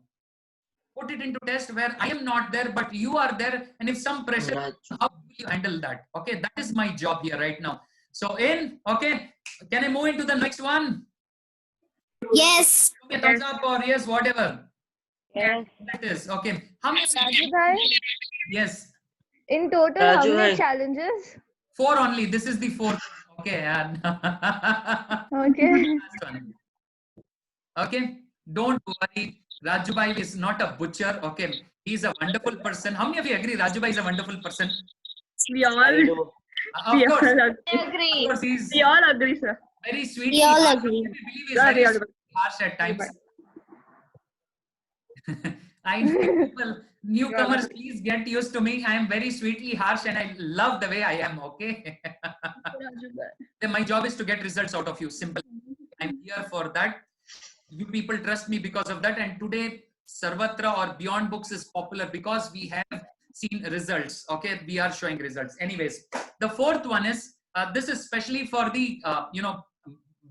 S2: Put it into test where I am not there, but you are there. And if some pressure, how will you handle that? Okay. That is my job here right now. So in, okay. Can I move into the next one?
S10: Yes.
S2: Okay, thumbs up or yes, whatever.
S7: Yes.
S2: That is okay. How many?
S7: Raju bhai,
S2: Yes,
S7: in total, how
S9: Raju
S7: many
S9: bhai.
S7: challenges?
S2: 4 only. This is the 4th. Okay, and
S7: Okay.
S2: last one. Okay, don't worry. Rajubai is not a butcher. Okay, he's a wonderful person. How many of you agree Rajubai is a wonderful person?
S4: We all,
S9: I do.
S2: Of course,
S3: Agree.
S2: of course, he's
S4: we all agree, sir.
S2: very sweet.
S10: We all agree.
S2: I believe he's
S4: Yeah,
S2: very
S4: we all
S2: harsh at times.
S4: agree.
S2: I know people, newcomers, please get used to me. I am very sweetly harsh and I love the way I am. Okay. Then my job is to get results out of you. Simple. I'm here for that. You people trust me because of that. And today, Sarvatra or Beyond Books is popular because we have seen results. Okay, we are showing results. Anyways, the 4th one is this is especially for the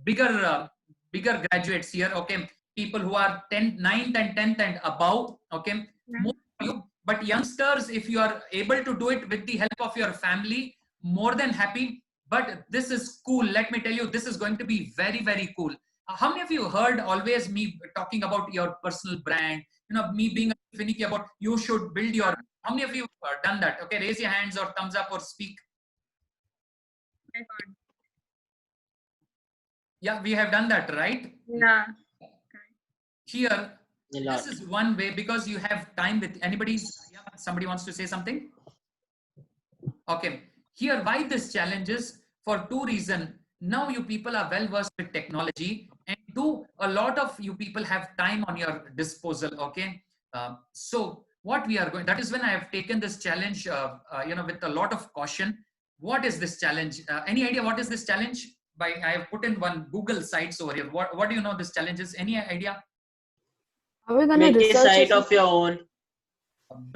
S2: bigger graduates here. Okay, people who are 9th and 10th and above. Okay, more you. But youngsters, if you are able to do it with the help of your family, more than happy. But this is cool. Let me tell you, this is going to be very, very cool. How many of you heard always me talking about your personal brand? Me being finicky about you should build your. How many of you done that? Okay, raise your hands or thumbs up or speak. Yeah, we have done that, right?
S4: Yeah.
S2: Here,
S9: A lot.
S2: this is one way because you have time with anybody. Yeah, somebody wants to say something? Okay. Here, why this challenge is for 2 reasons. Now you people are well versed with technology, and 2, a lot of you people have time on your disposal. Okay. So what we are going, that is when I have taken this challenge, with a lot of caution. What is this challenge? Any idea what is this challenge? I have put in one Google sites over here. What do you know this challenge is? Any idea?
S6: Are we gonna
S9: Make a
S6: research
S9: site
S6: it?
S9: of your own.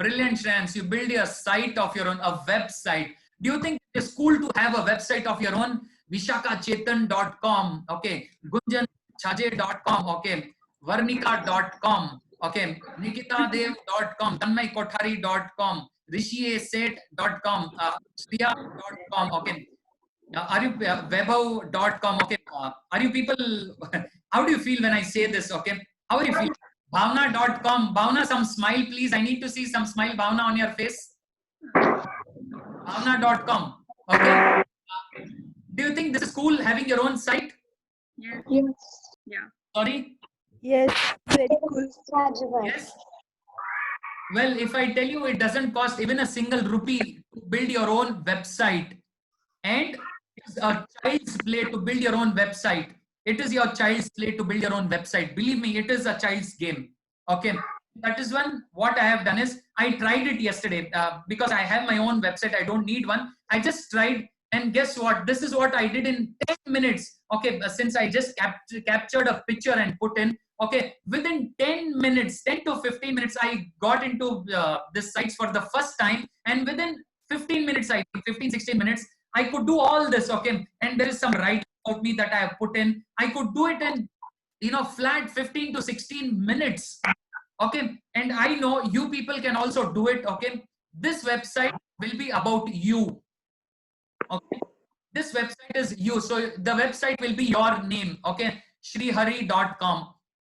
S2: Brilliant, Shrams. You build a site of your own, a website. Do you think it's cool to have a website of your own? Vishakachetan.com, okay. Gunjanchaje.com, okay. Varnika.com, okay. Nikitadev.com, tanmaykothari.com, rishiaset.com, Shriya.com, okay. Are you Webhow.com, okay. Are you people, how do you feel when I say this, okay? How are you feeling? Bhavna.com. Bhavna, some smile, please. I need to see some smile, Bhavna, on your face. Bhavna.com. Okay. Do you think this is cool having your own site?
S4: Yes. Yeah.
S2: Sorry?
S6: Yes, very cool.
S2: Yes. Well, if I tell you it doesn't cost even a single rupee to build your own website, and it's a child's play to build your own website. It is your child's play to build your own website. Believe me, it is a child's game. Okay. That is one. What I have done is I tried it yesterday because I have my own website. I don't need one. I just tried, and guess what? This is what I did in 10 minutes. Okay. Since I just captured a picture and put in, okay, within 10 minutes, 10 to 15 minutes, I got into this sites for the first time. And within 15 minutes, 16 minutes, I could do all this. Okay. And there is some writing about me that I have put in. I could do it in, flat 15 to 16 minutes. Okay. And I know you people can also do it. Okay. This website will be about you. Okay. This website is you. So the website will be your name. Okay. Shrihari.com.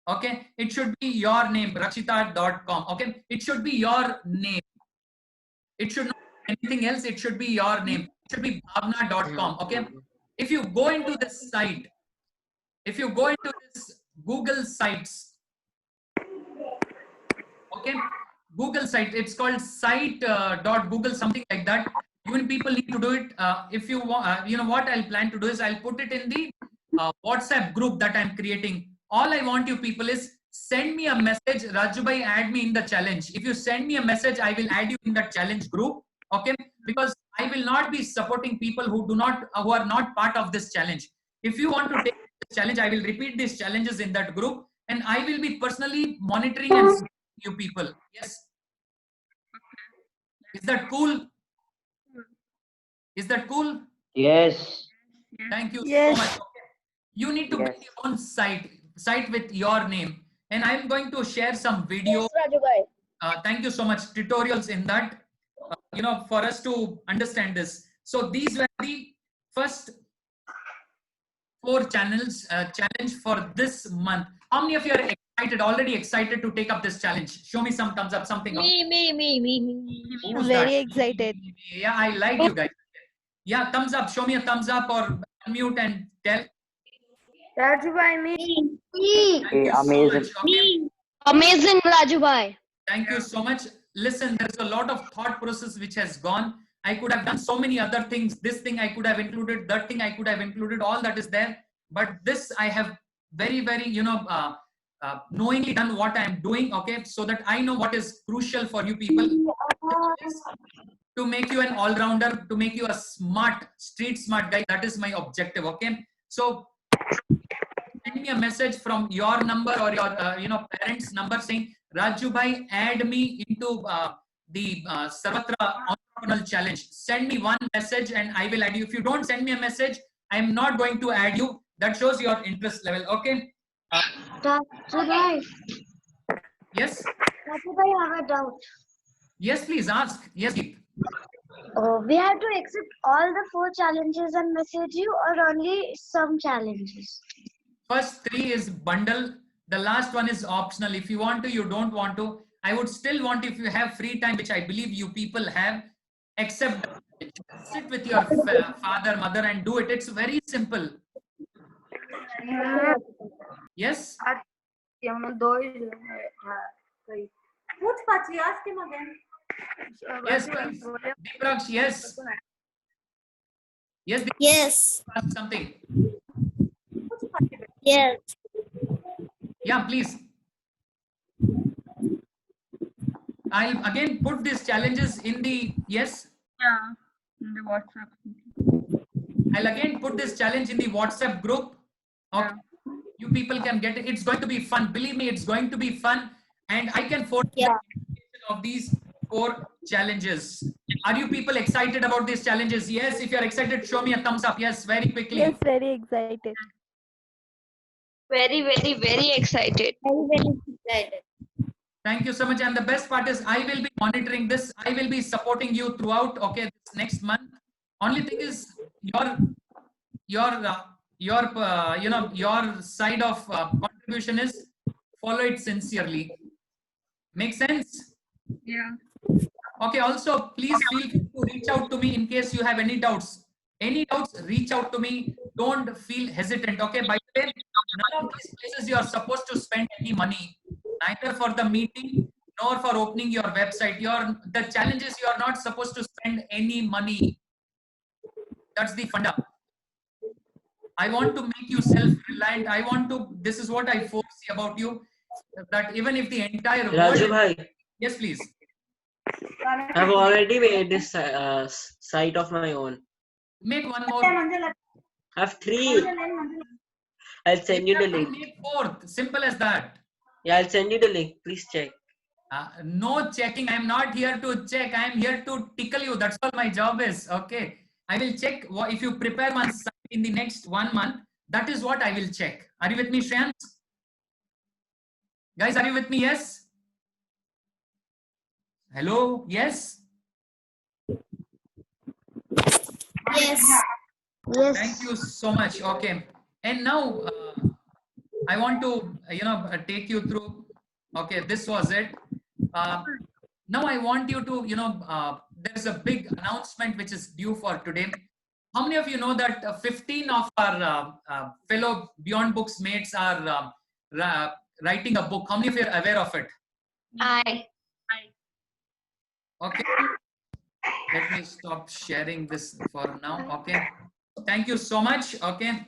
S2: Okay. It should be your name. Rakshita.com. Okay. It should be your name. It should not be anything else. It should be your name. It should be bhavna.com. Okay. If you go into this site, if you go into this Google sites, okay, Google site, it's called site.google, something like that. Even people need to do it. If you want, what I'll plan to do is I'll put it in the WhatsApp group that I'm creating. All I want you people is send me a message. Rajubai, add me in the challenge. If you send me a message, I will add you in that challenge group. Okay, because I will not be supporting people who are not part of this challenge. If you want to take this challenge, I will repeat these challenges in that group, and I will be personally monitoring and supporting you people. Yes. Is that cool? Is that cool?
S5: Yes.
S2: Thank you
S6: Yes.
S2: so much. Okay. You need to build your own site with your name, and I'm going to share some video. Thank you so much. Tutorials in that, for us to understand this. So these were the first 4 channels challenge for this month. How many of you are excited, already excited to take up this challenge? Show me some thumbs up, something.
S11: Me.
S2: Who's
S11: Very
S2: that?
S11: excited.
S2: Yeah, I like you guys. Yeah, thumbs up. Show me a thumbs up or unmute and tell.
S10: Rajubhai, me.
S2: Thank you so
S5: Amazing.
S2: much. Okay.
S1: Amazing, Rajubhai.
S2: Thank you so much. Listen, there's a lot of thought process which has gone. I could have done so many other things. This thing I could have included, that thing I could have included, all that is there. But this I have very, knowingly done what I'm doing, okay? So that I know what is crucial for you people. To make you an all-rounder, to make you a smart, street smart guy. That is my objective, okay? So send me a message from your number or your parents' number saying, Rajubhai, add me into the Sarvatra Entrepreneurial Challenge. Send me one message and I will add you. If you don't send me a message, I am not going to add you. That shows your interest level, okay?
S10: Rajubhai,
S2: Yes?
S10: Rajubhai, I have a doubt.
S2: Yes, please ask. Yes, Deep.
S10: We have to accept all the 4 challenges and message you, or only some challenges?
S2: First 3 is bundle. The last one is optional. If you want to, you don't want to. I would still want, if you have free time, which I believe you people have, accept. Sit with your father, mother and do it. It's very simple. Yes?
S10: Ask him again.
S2: Yes, please. Deepraksh, yes. Yes.
S11: Yes.
S2: Ask something.
S10: Yes.
S2: Yeah, please. I'll again put these challenges in the, yes?
S7: Yeah, in the WhatsApp.
S2: I'll again put this challenge in the WhatsApp group. Okay. You people can get it. It's going to be fun. Believe me, it's going to be fun. And I can foresee the of these 4 challenges. Are you people excited about these challenges? Yes. If you're excited, show me a thumbs up. Yes, very quickly.
S11: Yes, very excited.
S3: Very, very, very excited.
S10: Very excited.
S2: Thank you so much. And the best part is I will be monitoring this. I will be supporting you throughout. Okay, this next month. Only thing is your side of contribution is follow it sincerely. Make sense?
S7: Yeah.
S2: Okay. Also, please feel free to reach out to me in case you have any doubts. Any doubts, reach out to me. Don't feel hesitant. Okay. By the way, none of these places you are supposed to spend any money. Neither for the meeting nor for opening your website. The challenge is you are not supposed to spend any money. That's the funda. I want to make you self-reliant. This is what I foresee about you, that even if the entire world...
S9: Rajubhai,
S2: Yes, please.
S9: I've already made this site of my own.
S2: Make one more.
S9: I have 3. I'll send you the link.
S2: Make 4th. Simple as that.
S9: Yeah, I'll send you the link. Please check.
S2: No checking. I'm not here to check. I'm here to tickle you. That's all my job is. Okay. I will check if you prepare one site in the next 1 month. That is what I will check. Are you with me, Shreyans? Guys, are you with me? Yes? Hello? Yes?
S11: Yes.
S10: Yes.
S2: Thank you so much. Okay. And now I want to, take you through. Okay, this was it. Now I want you to, there's a big announcement which is due for today. How many of you know that 15 of our fellow Beyond Books mates are writing a book? How many of you are aware of it?
S3: I.
S2: Okay. Let me stop sharing this for now. Okay. Thank you so much. Okay.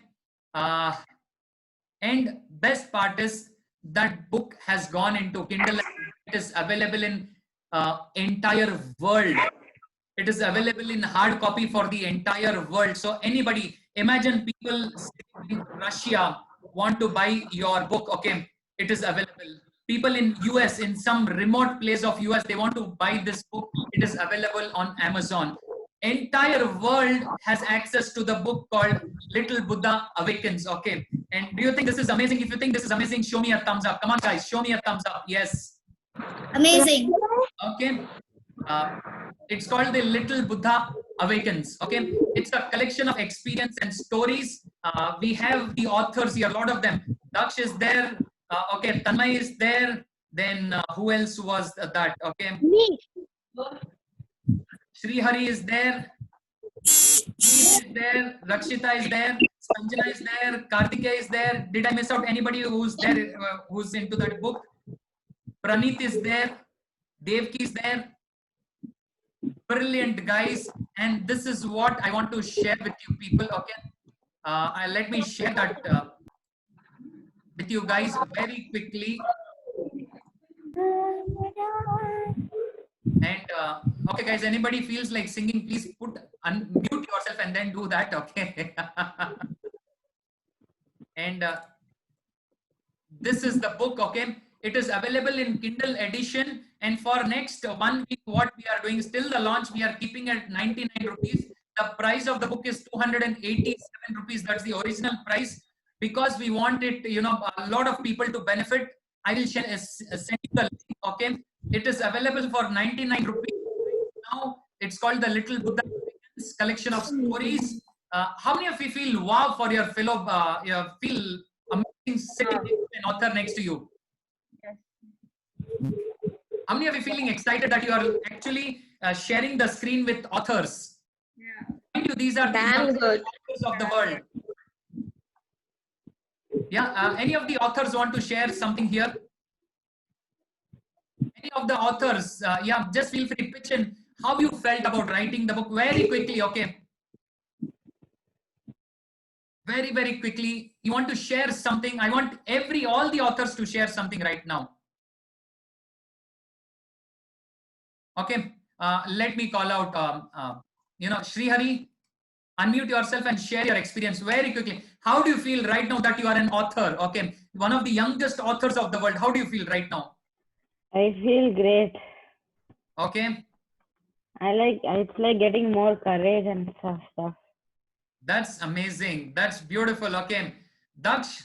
S2: And best part is that book has gone into Kindle. It is available in entire world. It is available in hard copy for the entire world. So anybody, imagine people in Russia want to buy your book. Okay. It is available. People in US, in some remote place of US, they want to buy this book. It is available on Amazon. Entire world has access to the book called Little Buddha Awakens. Okay. And do you think this is amazing? If you think this is amazing, show me a thumbs up. Come on, guys, show me a thumbs up. Yes.
S11: Amazing.
S2: Okay. It's called the Little Buddha Awakens. Okay. It's a collection of experience and stories We have the authors here, a lot of them. Daksh is there. Okay, Tanmay is there. Then who else was that? Okay.
S10: Me.
S2: Srihari is there. Geet is there. Rakshita is there. Sanjana is there. Kartikeya is there. Did I miss out anybody who's there, who's into that book? Praneeth is there. Devki is there. Brilliant, guys. And this is what I want to share with you people. Okay. Let me share that with you guys very quickly. And okay, guys, anybody feels like singing, please unmute yourself and then do that. Okay. And this is the book. Okay. It is available in Kindle edition. And for next 1 week, what we are doing, still the launch, we are keeping at 99 rupees. The price of the book is 287 rupees. That's the original price, because we want it, you know, a lot of people to benefit. I will send you the link. Okay. It is available for 99 rupees. Now it's called the Little Buddha collection of stories. How many of you feel wow for your fellow, feel amazing sitting with an author next to you? How many of you feeling excited that you are actually sharing the screen with authors? Yeah. Thank you. These are the authors of the world. Yeah. Any of the authors want to share something here? Any of the authors? Yeah. Just feel free to pitch in how you felt about writing the book very quickly. Okay. Very, very quickly. You want to share something? I want all the authors to share something right now. Okay, let me call out, you know, Srihari, unmute yourself and share your experience very quickly. How do you feel right now that you are an author? Okay, one of the youngest authors of the world. How do you feel right now?
S12: I feel great.
S2: Okay.
S12: It's like getting more courage and stuff.
S2: That's amazing. That's beautiful. Okay. Daksh,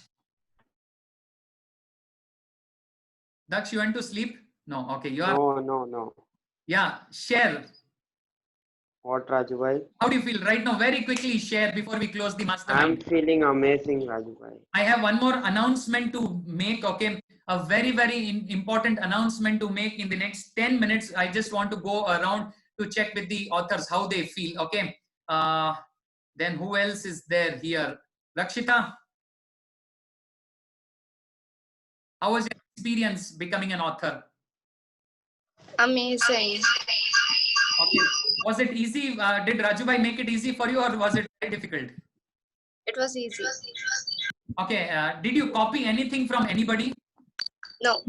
S2: you went to sleep? No. Okay. You are.
S5: No.
S2: Yeah. Share.
S5: What, Rajubhai?
S2: How do you feel right now? Very quickly share before we close the mastermind.
S5: I'm feeling amazing, Rajubhai.
S2: I have one more announcement to make. Okay. A very, very important announcement to make in the next 10 minutes. I just want to go around to check with the authors how they feel. Okay. Then who else is there here? Rakshita, how was your experience becoming an author?
S3: Amazing.
S2: Okay. Was it easy? Did Rajubhai make it easy for you, or was it very difficult?
S3: It was easy.
S2: Okay. Did you copy anything from anybody?
S3: No.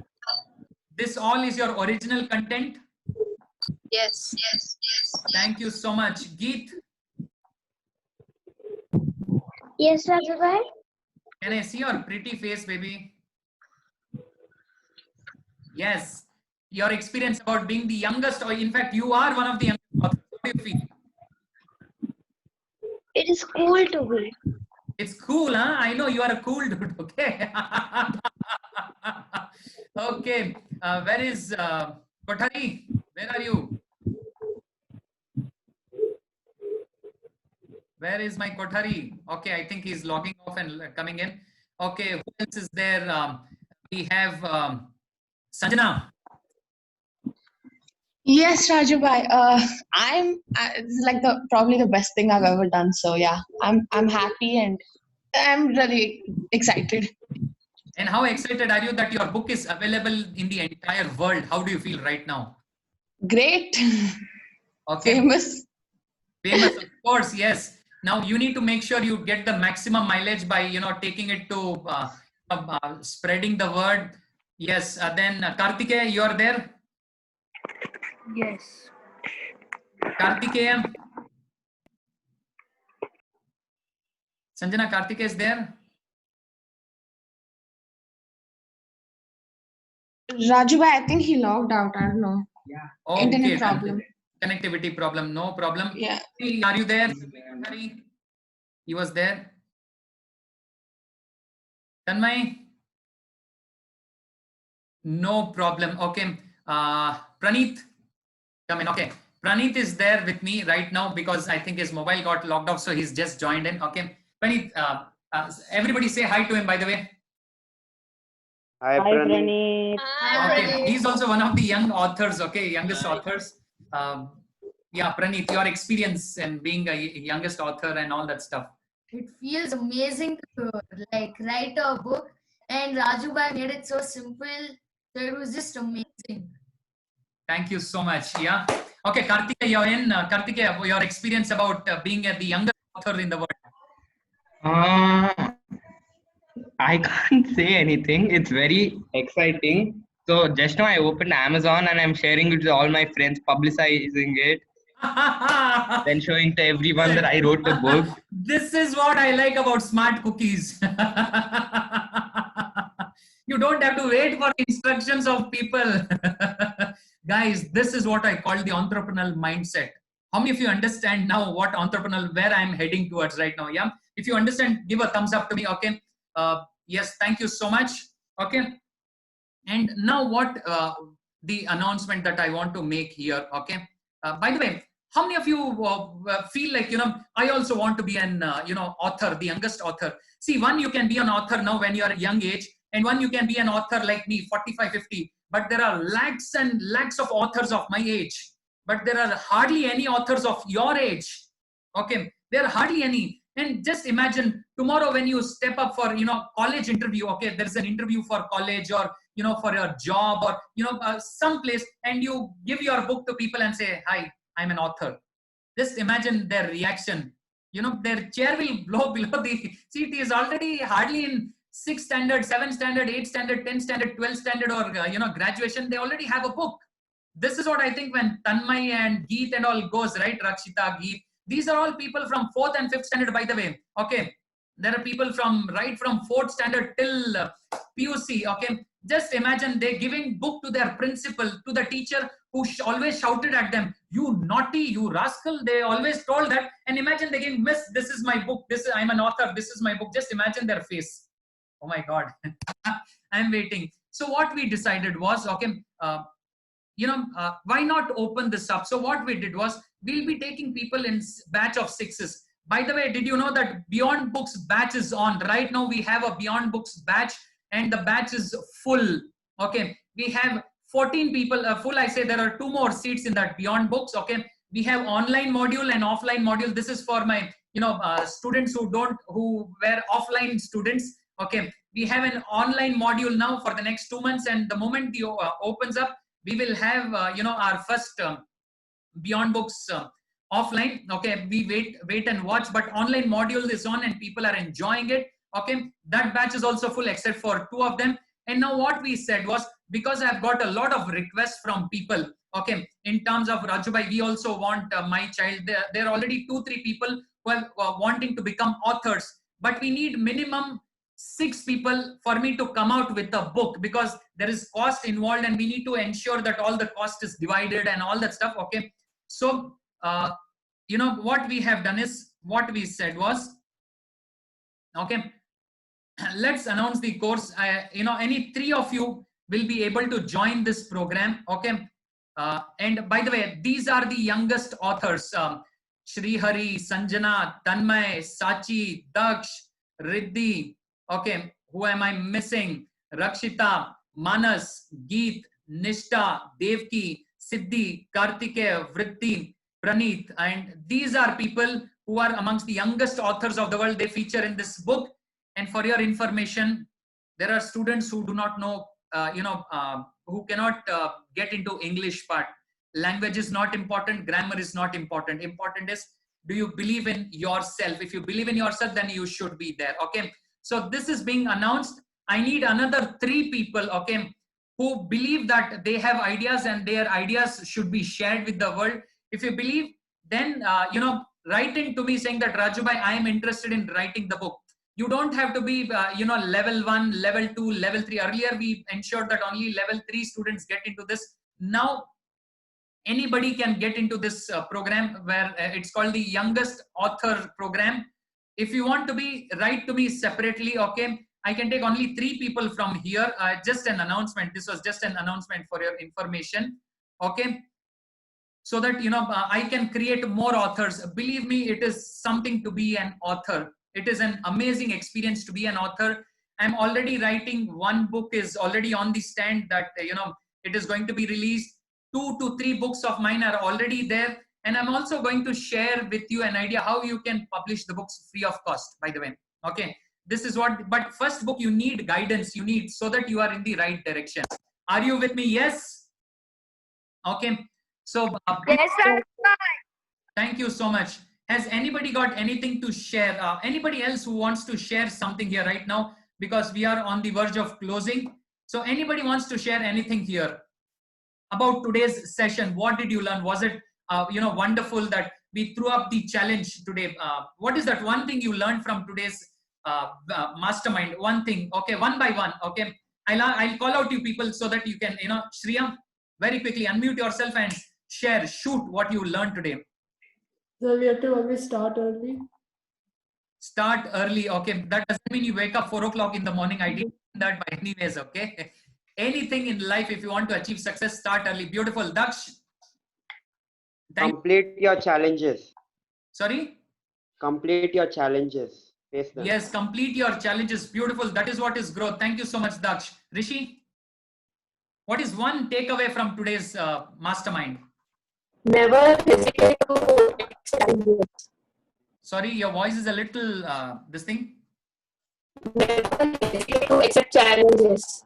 S2: This all is your original content?
S3: Yes.
S2: Thank you so much. Geet?
S10: Yes, Rajubhai.
S2: Can I see your pretty face, baby? Yes. Your experience about being the youngest, or in fact, you are one of the youngest authors. How do you feel?
S10: It is cool to be.
S2: It's cool, huh? I know you are a cool dude, okay? Okay. Where is Kothari? Where are you? Where is my Kothari? Okay, I think he's logging off and coming in. Okay, who else is there? We have Sanjana.
S13: Yes, Rajubhai. It's like probably the best thing I've ever done. So yeah, I'm happy and I'm really excited.
S2: And how excited are you that your book is available in the entire world? How do you feel right now?
S13: Great.
S2: Okay.
S13: Famous.
S2: Famous, of course, yes. Now you need to make sure you get the maximum mileage by, you know, taking it to spreading the word. Yes. Then Kartikeya, you are there.
S6: Yes.
S2: Kartikeya. Sanjana, Kartikeya is there.
S13: Rajubhai, I think he logged out. I don't know.
S2: Yeah. Okay.
S13: Internet problem.
S2: Connectivity problem. No problem.
S13: Yeah.
S2: Are you there? He was there. Tanmay? No problem. Okay. Praneeth, come in. Okay. Praneeth is there with me right now because I think his mobile got logged off. So he's just joined in. Okay. Praneeth, Everybody say hi to him, by the way.
S5: Hi,
S12: Hi,
S5: Praneeth.
S12: Praneeth.
S2: Okay, he's also one of the young authors, okay, youngest authors. Yeah, Praneeth, your experience and being a youngest author and all that stuff.
S14: It feels amazing to like write a book, and Rajubai made it so simple. So it was just amazing.
S2: Thank you so much. Yeah. Okay, Karthikeya, you're in. Karthikeya, your experience about being the youngest author in the world.
S15: I can't say anything. It's very exciting. So just now I opened Amazon and I'm sharing it to all my friends, publicizing it, then showing to everyone that I wrote a book.
S2: This is what I like about smart cookies. You don't have to wait for instructions of people. Guys, this is what I call the entrepreneurial mindset. How many of you understand now what entrepreneurial, where I'm heading towards right now? Yeah. If you understand, give a thumbs up to me. Okay. Yes. Thank you so much. Okay. And now what the announcement that I want to make here. Okay. By the way, how many of you feel like, I also want to be an, author, the youngest author. See, one, you can be an author now when you're a young age, and one, you can be an author like me, 45, 50. But there are lakhs and lakhs of authors of my age. But there are hardly any authors of your age. Okay, there are hardly any. And just imagine tomorrow when you step up for, college interview. Okay, there's an interview for college or, for your job or, some place, and you give your book to people and say, hi, I'm an author. Just imagine their reaction. Their chair will blow below the seat. Is already hardly in 6th standard, 7th standard, 8th standard, 10th standard, 12th standard, or, graduation. They already have a book. This is what I think when Tanmay and Geet and all goes, right? Rakshita, Geet. These are all people from 4th and 5th standard, by the way. Okay. There are people right from 4th standard till PUC. Okay. Just imagine they giving book to their principal, to the teacher who always shouted at them, you naughty, you rascal. They always told that. And imagine they gave, miss, this is my book. I'm an author. This is my book. Just imagine their face. Oh my God. I'm waiting. So what we decided was, okay, why not open this up? So what we did was, we'll be taking people in batch of 6s. By the way, did you know that Beyond Books batch is on? Right now we have a Beyond Books batch and the batch is full. Okay, we have 14 people full. I say there are 2 more seats in that Beyond Books. Okay, we have online module and offline module. This is for my students who were offline students. Okay, we have an online module now for the next 2 months, and the moment the opens up, we will have our first Beyond Books offline. Okay, we wait and watch, but online module is on and people are enjoying it. Okay, that batch is also full except for 2 of them. And now what we said was, because I've got a lot of requests from people, okay, in terms of Rajubai, we also want my child. There are already 2-3 people who are wanting to become authors, but we need minimum 6 people for me to come out with a book, because there is cost involved and we need to ensure that all the cost is divided and all that stuff. Okay, so what we have done is, what we said was, okay, let's announce the course. Any 3 of you will be able to join this program. Okay, and by the way, these are the youngest authors: Shri Hari, Sanjana, Tanmay, Sachi, Daksh, Riddhi. Okay, who am I missing? Rakshita, Manas, Geet, Nishta, Devki, Siddhi, Kartikeya, Vritti, Praneeth. And these are people who are amongst the youngest authors of the world. They feature in this book. And for your information, there are students who do not know, who cannot get into English part. Language is not important. Grammar is not important. Important is, do you believe in yourself? If you believe in yourself, then you should be there. Okay. So this is being announced. I need another 3 people, okay, who believe that they have ideas and their ideas should be shared with the world. If you believe, then, write in to me saying that, Rajubai, I am interested in writing the book. You don't have to be, level 1, level 2, level 3. Earlier, we ensured that only level 3 students get into this. Now, anybody can get into this program, where it's called the Youngest Author Program. If you want to be, write to me separately. Okay, I can take only 3 people from here. Just an announcement. This was just an announcement for your information. Okay, so that I can create more authors. Believe me, it is something to be an author. It is an amazing experience to be an author. I'm already writing. One book is already on the stand that, it is going to be released. 2 to 3 books of mine are already there. And I'm also going to share with you an idea how you can publish the books free of cost, by the way. Okay. This is what, but first book, you need guidance. You need so that you are in the right direction. Are you with me? Yes. Okay. So,
S7: Yes, sir.
S2: thank you so much. Has anybody got anything to share? Anybody else who wants to share something here right now? Because we are on the verge of closing. So anybody wants to share anything here about today's session? What did you learn? Was it, wonderful that we threw up the challenge today? What is that one thing you learned from today's mastermind? One thing. Okay, one by one. Okay, I'll call out you people so that you can, Shriya, very quickly unmute yourself and shoot what you learned today.
S4: So we have to always start early.
S2: Start early. Okay, that doesn't mean you wake up 4 o'clock in the morning. I didn't do that by anyways. Okay, anything in life, if you want to achieve success, start early. Beautiful. Daksh.
S5: Complete your challenges.
S2: Sorry?
S5: Complete your challenges. Face them.
S2: Yes, complete your challenges. Beautiful. That is what is growth. Thank you so much, Daksh. Rishi, what is one takeaway from today's mastermind?
S4: Never hesitate to take challenges.
S2: Sorry, your voice is a little, this thing?
S4: Never hesitate to accept challenges.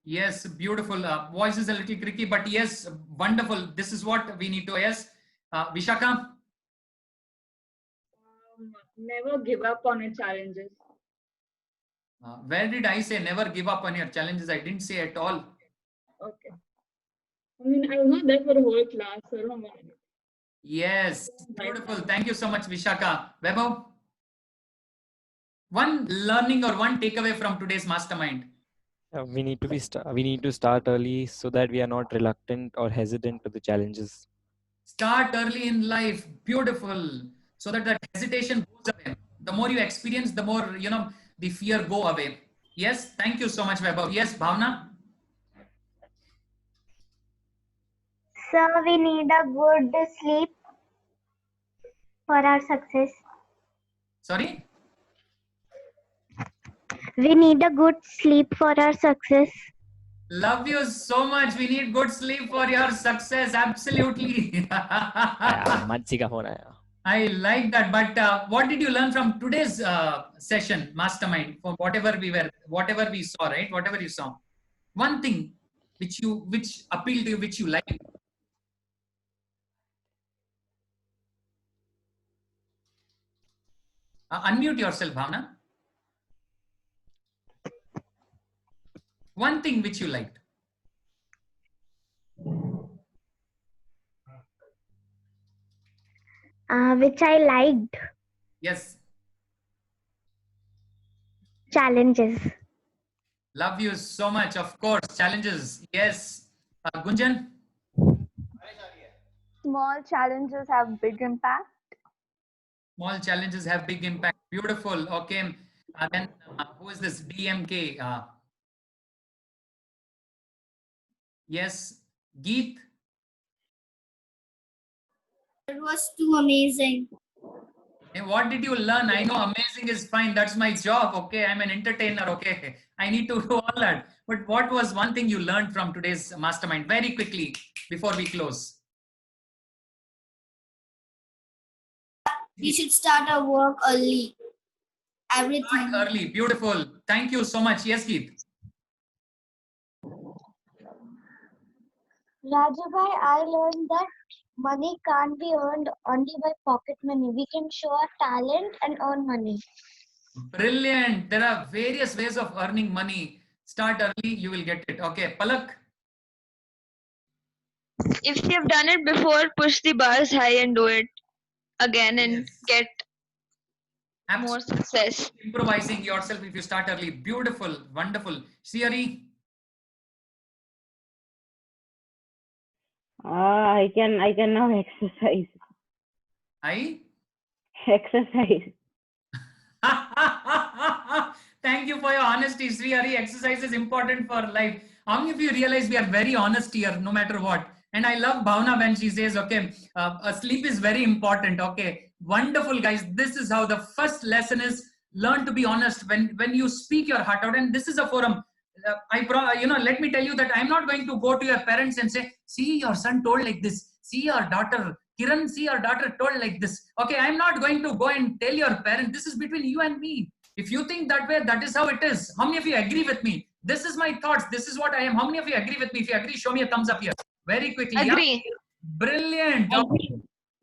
S2: Yes, beautiful. Voice is a little tricky, but yes, wonderful. This is what we need to, yes. Vishaka?
S16: Never give up on your challenges.
S2: Where did I say never give up on your challenges? I didn't say at all.
S16: Okay. I mean, I was not there for the whole class, so I don't know.
S2: Yes, beautiful. Thank you so much, Vishaka. Vaibhav? One learning or one takeaway from today's mastermind?
S8: We need to start early so that we are not reluctant or hesitant to the challenges.
S2: Start early in life. Beautiful. So that that hesitation goes away. The more you experience, the more, the fear go away. Yes. Thank you so much, Vaibhav. Yes, Bhavna?
S10: So we need a good sleep for our success.
S2: Sorry?
S10: We need a good sleep for our success.
S2: Love you so much. We need good sleep for your success. Absolutely. I like that. But what did you learn from today's session, mastermind? For whatever we saw, right? Whatever you saw. One thing which appealed to you, which you liked. Unmute yourself, Bhavna. One thing which you liked.
S10: Which I liked.
S2: Yes.
S10: Challenges.
S2: Love you so much. Of course. Challenges. Yes. Gunjan?
S7: Small challenges have big impact.
S2: Small challenges have big impact. Beautiful. Okay. Then who is this? DMK. Yes. Geet?
S11: It was too amazing.
S2: Hey, what did you learn? I know amazing is fine. That's my job. Okay. I'm an entertainer. Okay. I need to do all that. But what was one thing you learned from today's mastermind? Very quickly before we close.
S11: We should start our work early. Everything.
S2: Start early. Beautiful. Thank you so much. Yes, Geet.
S10: Rajubhai, I learned that money can't be earned only by pocket money. We can show our talent and earn money.
S2: Brilliant. There are various ways of earning money. Start early, you will get it. Okay, Palak.
S3: If you've done it before, push the bars high and do it again and get more success.
S2: Improvising yourself if you start early. Beautiful, wonderful. Siri.
S12: I can now exercise. Exercise.
S2: Thank you for your honesty, Sri Hari. Exercise is important for life. How many of you realize we are very honest here, no matter what? And I love Bhavna when she says, okay, sleep is very important. Okay, wonderful, guys. This is how the first lesson is learn to be honest when you speak your heart out. And this is a forum. Let me tell you that I'm not going to go to your parents and say, see, your son told like this. See, your daughter, Kiran, see, your daughter told like this. Okay, I'm not going to go and tell your parents. This is between you and me. If you think that way, that is how it is. How many of you agree with me? This is my thoughts. This is what I am. How many of you agree with me? If you agree, show me a thumbs up here. Very quickly.
S3: Agree.
S2: Yeah? Brilliant. Okay.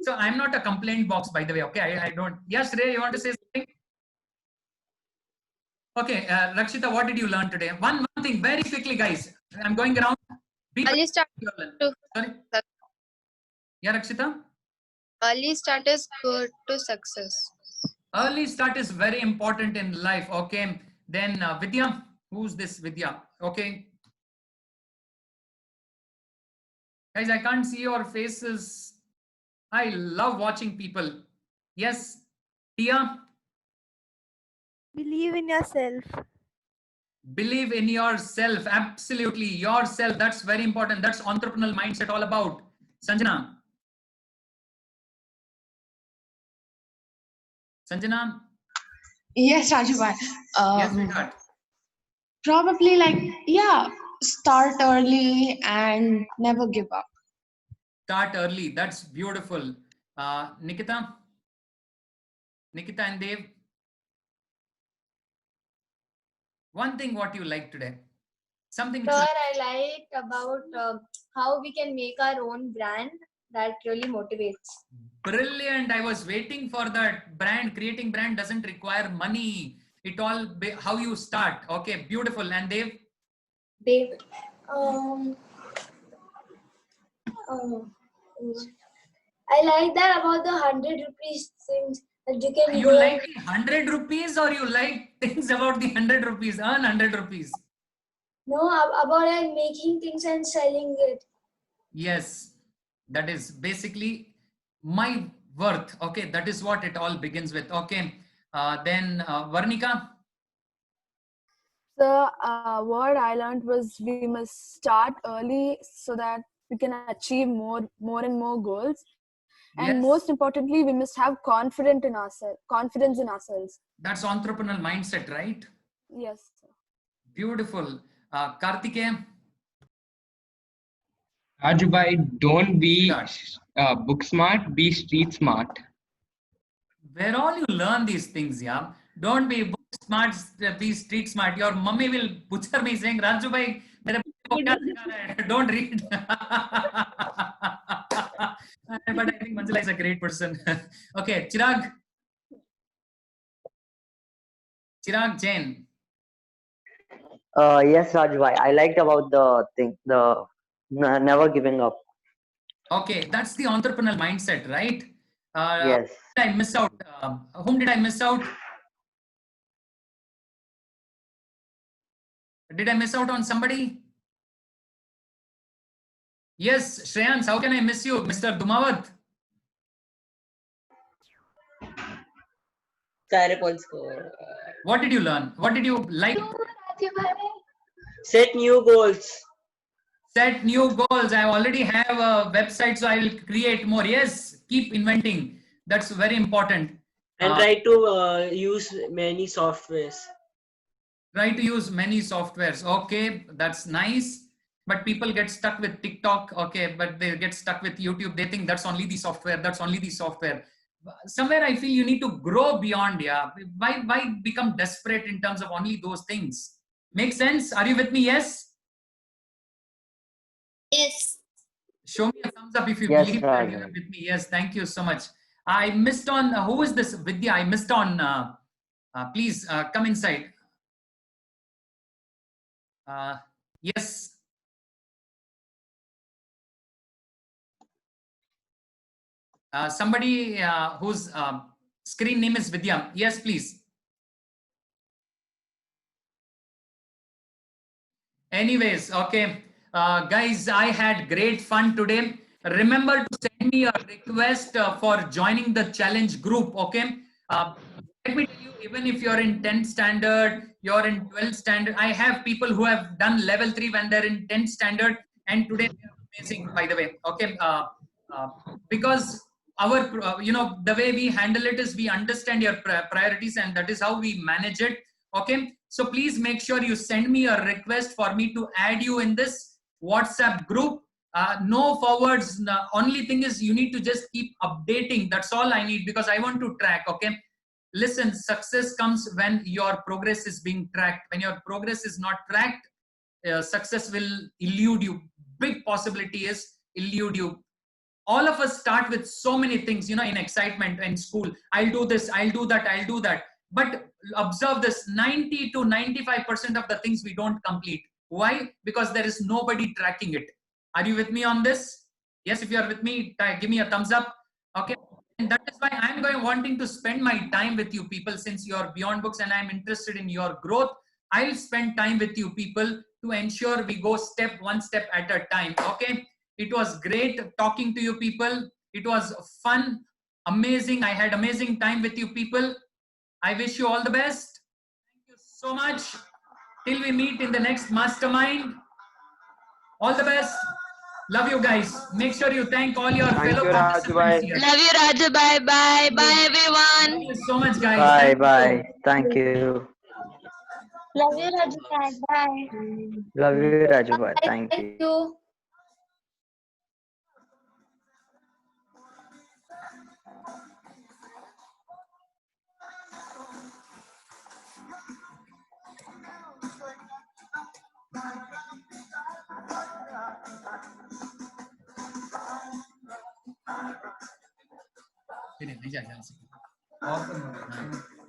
S2: So I'm not a complaint box, by the way. Okay, I don't. Yes, Ray, you want to say something? Okay, Rakshita, what did you learn today? One thing, very quickly, guys. I'm going around.
S17: Early start.
S2: Sorry. Yeah, Rakshita?
S17: Early start is good to success.
S2: Early start is very important in life. Okay. Then Vidya, who's this Vidya? Okay. Guys, I can't see your faces. I love watching people. Yes, Tia?
S18: Believe in yourself.
S2: Believe in yourself. Absolutely. Yourself. That's very important. That's entrepreneurial mindset all about. Sanjana? Sanjana?
S13: Yes, Rajubai.
S2: Yes, sweetheart.
S13: Probably start early and never give up.
S2: Start early. That's beautiful. Nikita? Nikita and Dev? One thing what you like today? Something which
S14: Sir, I like about how we can make our own brand. That really motivates.
S2: Brilliant. I was waiting for that. Creating brand doesn't require money. It all how you start. Okay, beautiful. And Dev?
S11: Dave, I like that about the 100 rupees things that you can
S2: You
S11: go.
S2: like the 100 rupees or you like things about the 100 rupees? Earn 100 rupees.
S11: No, about like making things and selling it.
S2: Yes, that is basically my worth. Okay, that is what it all begins with. Okay, then Varnika?
S6: So what I learned was we must start early so that we can achieve more and more goals. And
S2: Yes.
S6: most importantly, we must have confidence in ourselves.
S2: That's entrepreneurial mindset, right?
S6: Yes.
S2: Beautiful. Kartikeya?
S15: Rajubai, don't be book smart, be street smart.
S2: Where all you learn these things, yeah? Don't be book smart, be street smart. Your mummy will butcher me saying, Raju bhai, mere ko kya sikha raha hai? Don't read. But I think Manjula is a great person. Okay, Chirag. Chirag Jain.
S19: Yes, Rajbhai. I liked about the thing, the never giving up.
S2: Okay, that's the entrepreneurial mindset, right?
S19: Yes.
S2: Did I miss out? Whom did I miss out? Did I miss out on somebody? Yes, Shreyans, how can I miss you? Mr. Dumawat? What did you learn? What did you like?
S9: Set new goals.
S2: Set new goals. I already have a website, so I will create more. Yes, keep inventing. That's very important.
S9: And try to use many softwares.
S2: Try to use many softwares. Okay, that's nice. But people get stuck with TikTok. Okay, but they get stuck with YouTube. They think that's only the software. That's only the software. Somewhere I feel you need to grow beyond. Yeah. Why become desperate in terms of only those things? Make sense? Are you with me? Yes?
S11: Yes.
S2: Show me a thumbs up if you
S19: Yes,
S2: believe
S19: Raj.
S2: that you are with me. Yes, thank you so much. I missed on, who is this Vidya? I missed on, please come inside. Yes. Somebody whose screen name is Vidya. Yes, please. Anyways, okay. Guys, I had great fun today. Remember to send me a request for joining the challenge group, okay? Let me tell you, even if you're in 10th standard, you're in 12th standard, I have people who have done level 3 when they're in 10th standard, and today they're amazing, by the way, okay? Because the way we handle it is we understand your priorities, and that is how we manage it. Okay, so please make sure you send me a request for me to add you in this WhatsApp group. No forwards. The only thing is you need to just keep updating. That's all I need, because I want to track. Okay, listen, success comes when your progress is being tracked. When your progress is not tracked, success will elude you. Big possibility is elude you. All of us start with so many things, in excitement in school. I'll do this, I'll do that, I'll do that. But observe this, 90 to 95% of the things we don't complete. Why? Because there is nobody tracking it. Are you with me on this? Yes, if you are with me, give me a thumbs up. Okay. And that is why I'm wanting to spend my time with you people, since you are beyond books and I'm interested in your growth. I'll spend time with you people to ensure we go one step at a time. Okay. It was great talking to you people. It was fun, amazing. I had amazing time with you people. I wish you all the best. Thank you so much. Till we meet in the next mastermind. All the best. Love you guys. Make sure you thank all your fellow participants here.
S3: Love you, Raju. Bye bye. Bye everyone.
S2: Thank you so much, guys.
S19: Bye bye. Thank you.
S10: Love you, Raju. Bye.
S19: Love you, Raju. Bye. Thank you.
S11: Thank you.
S2: नहीं जा सकते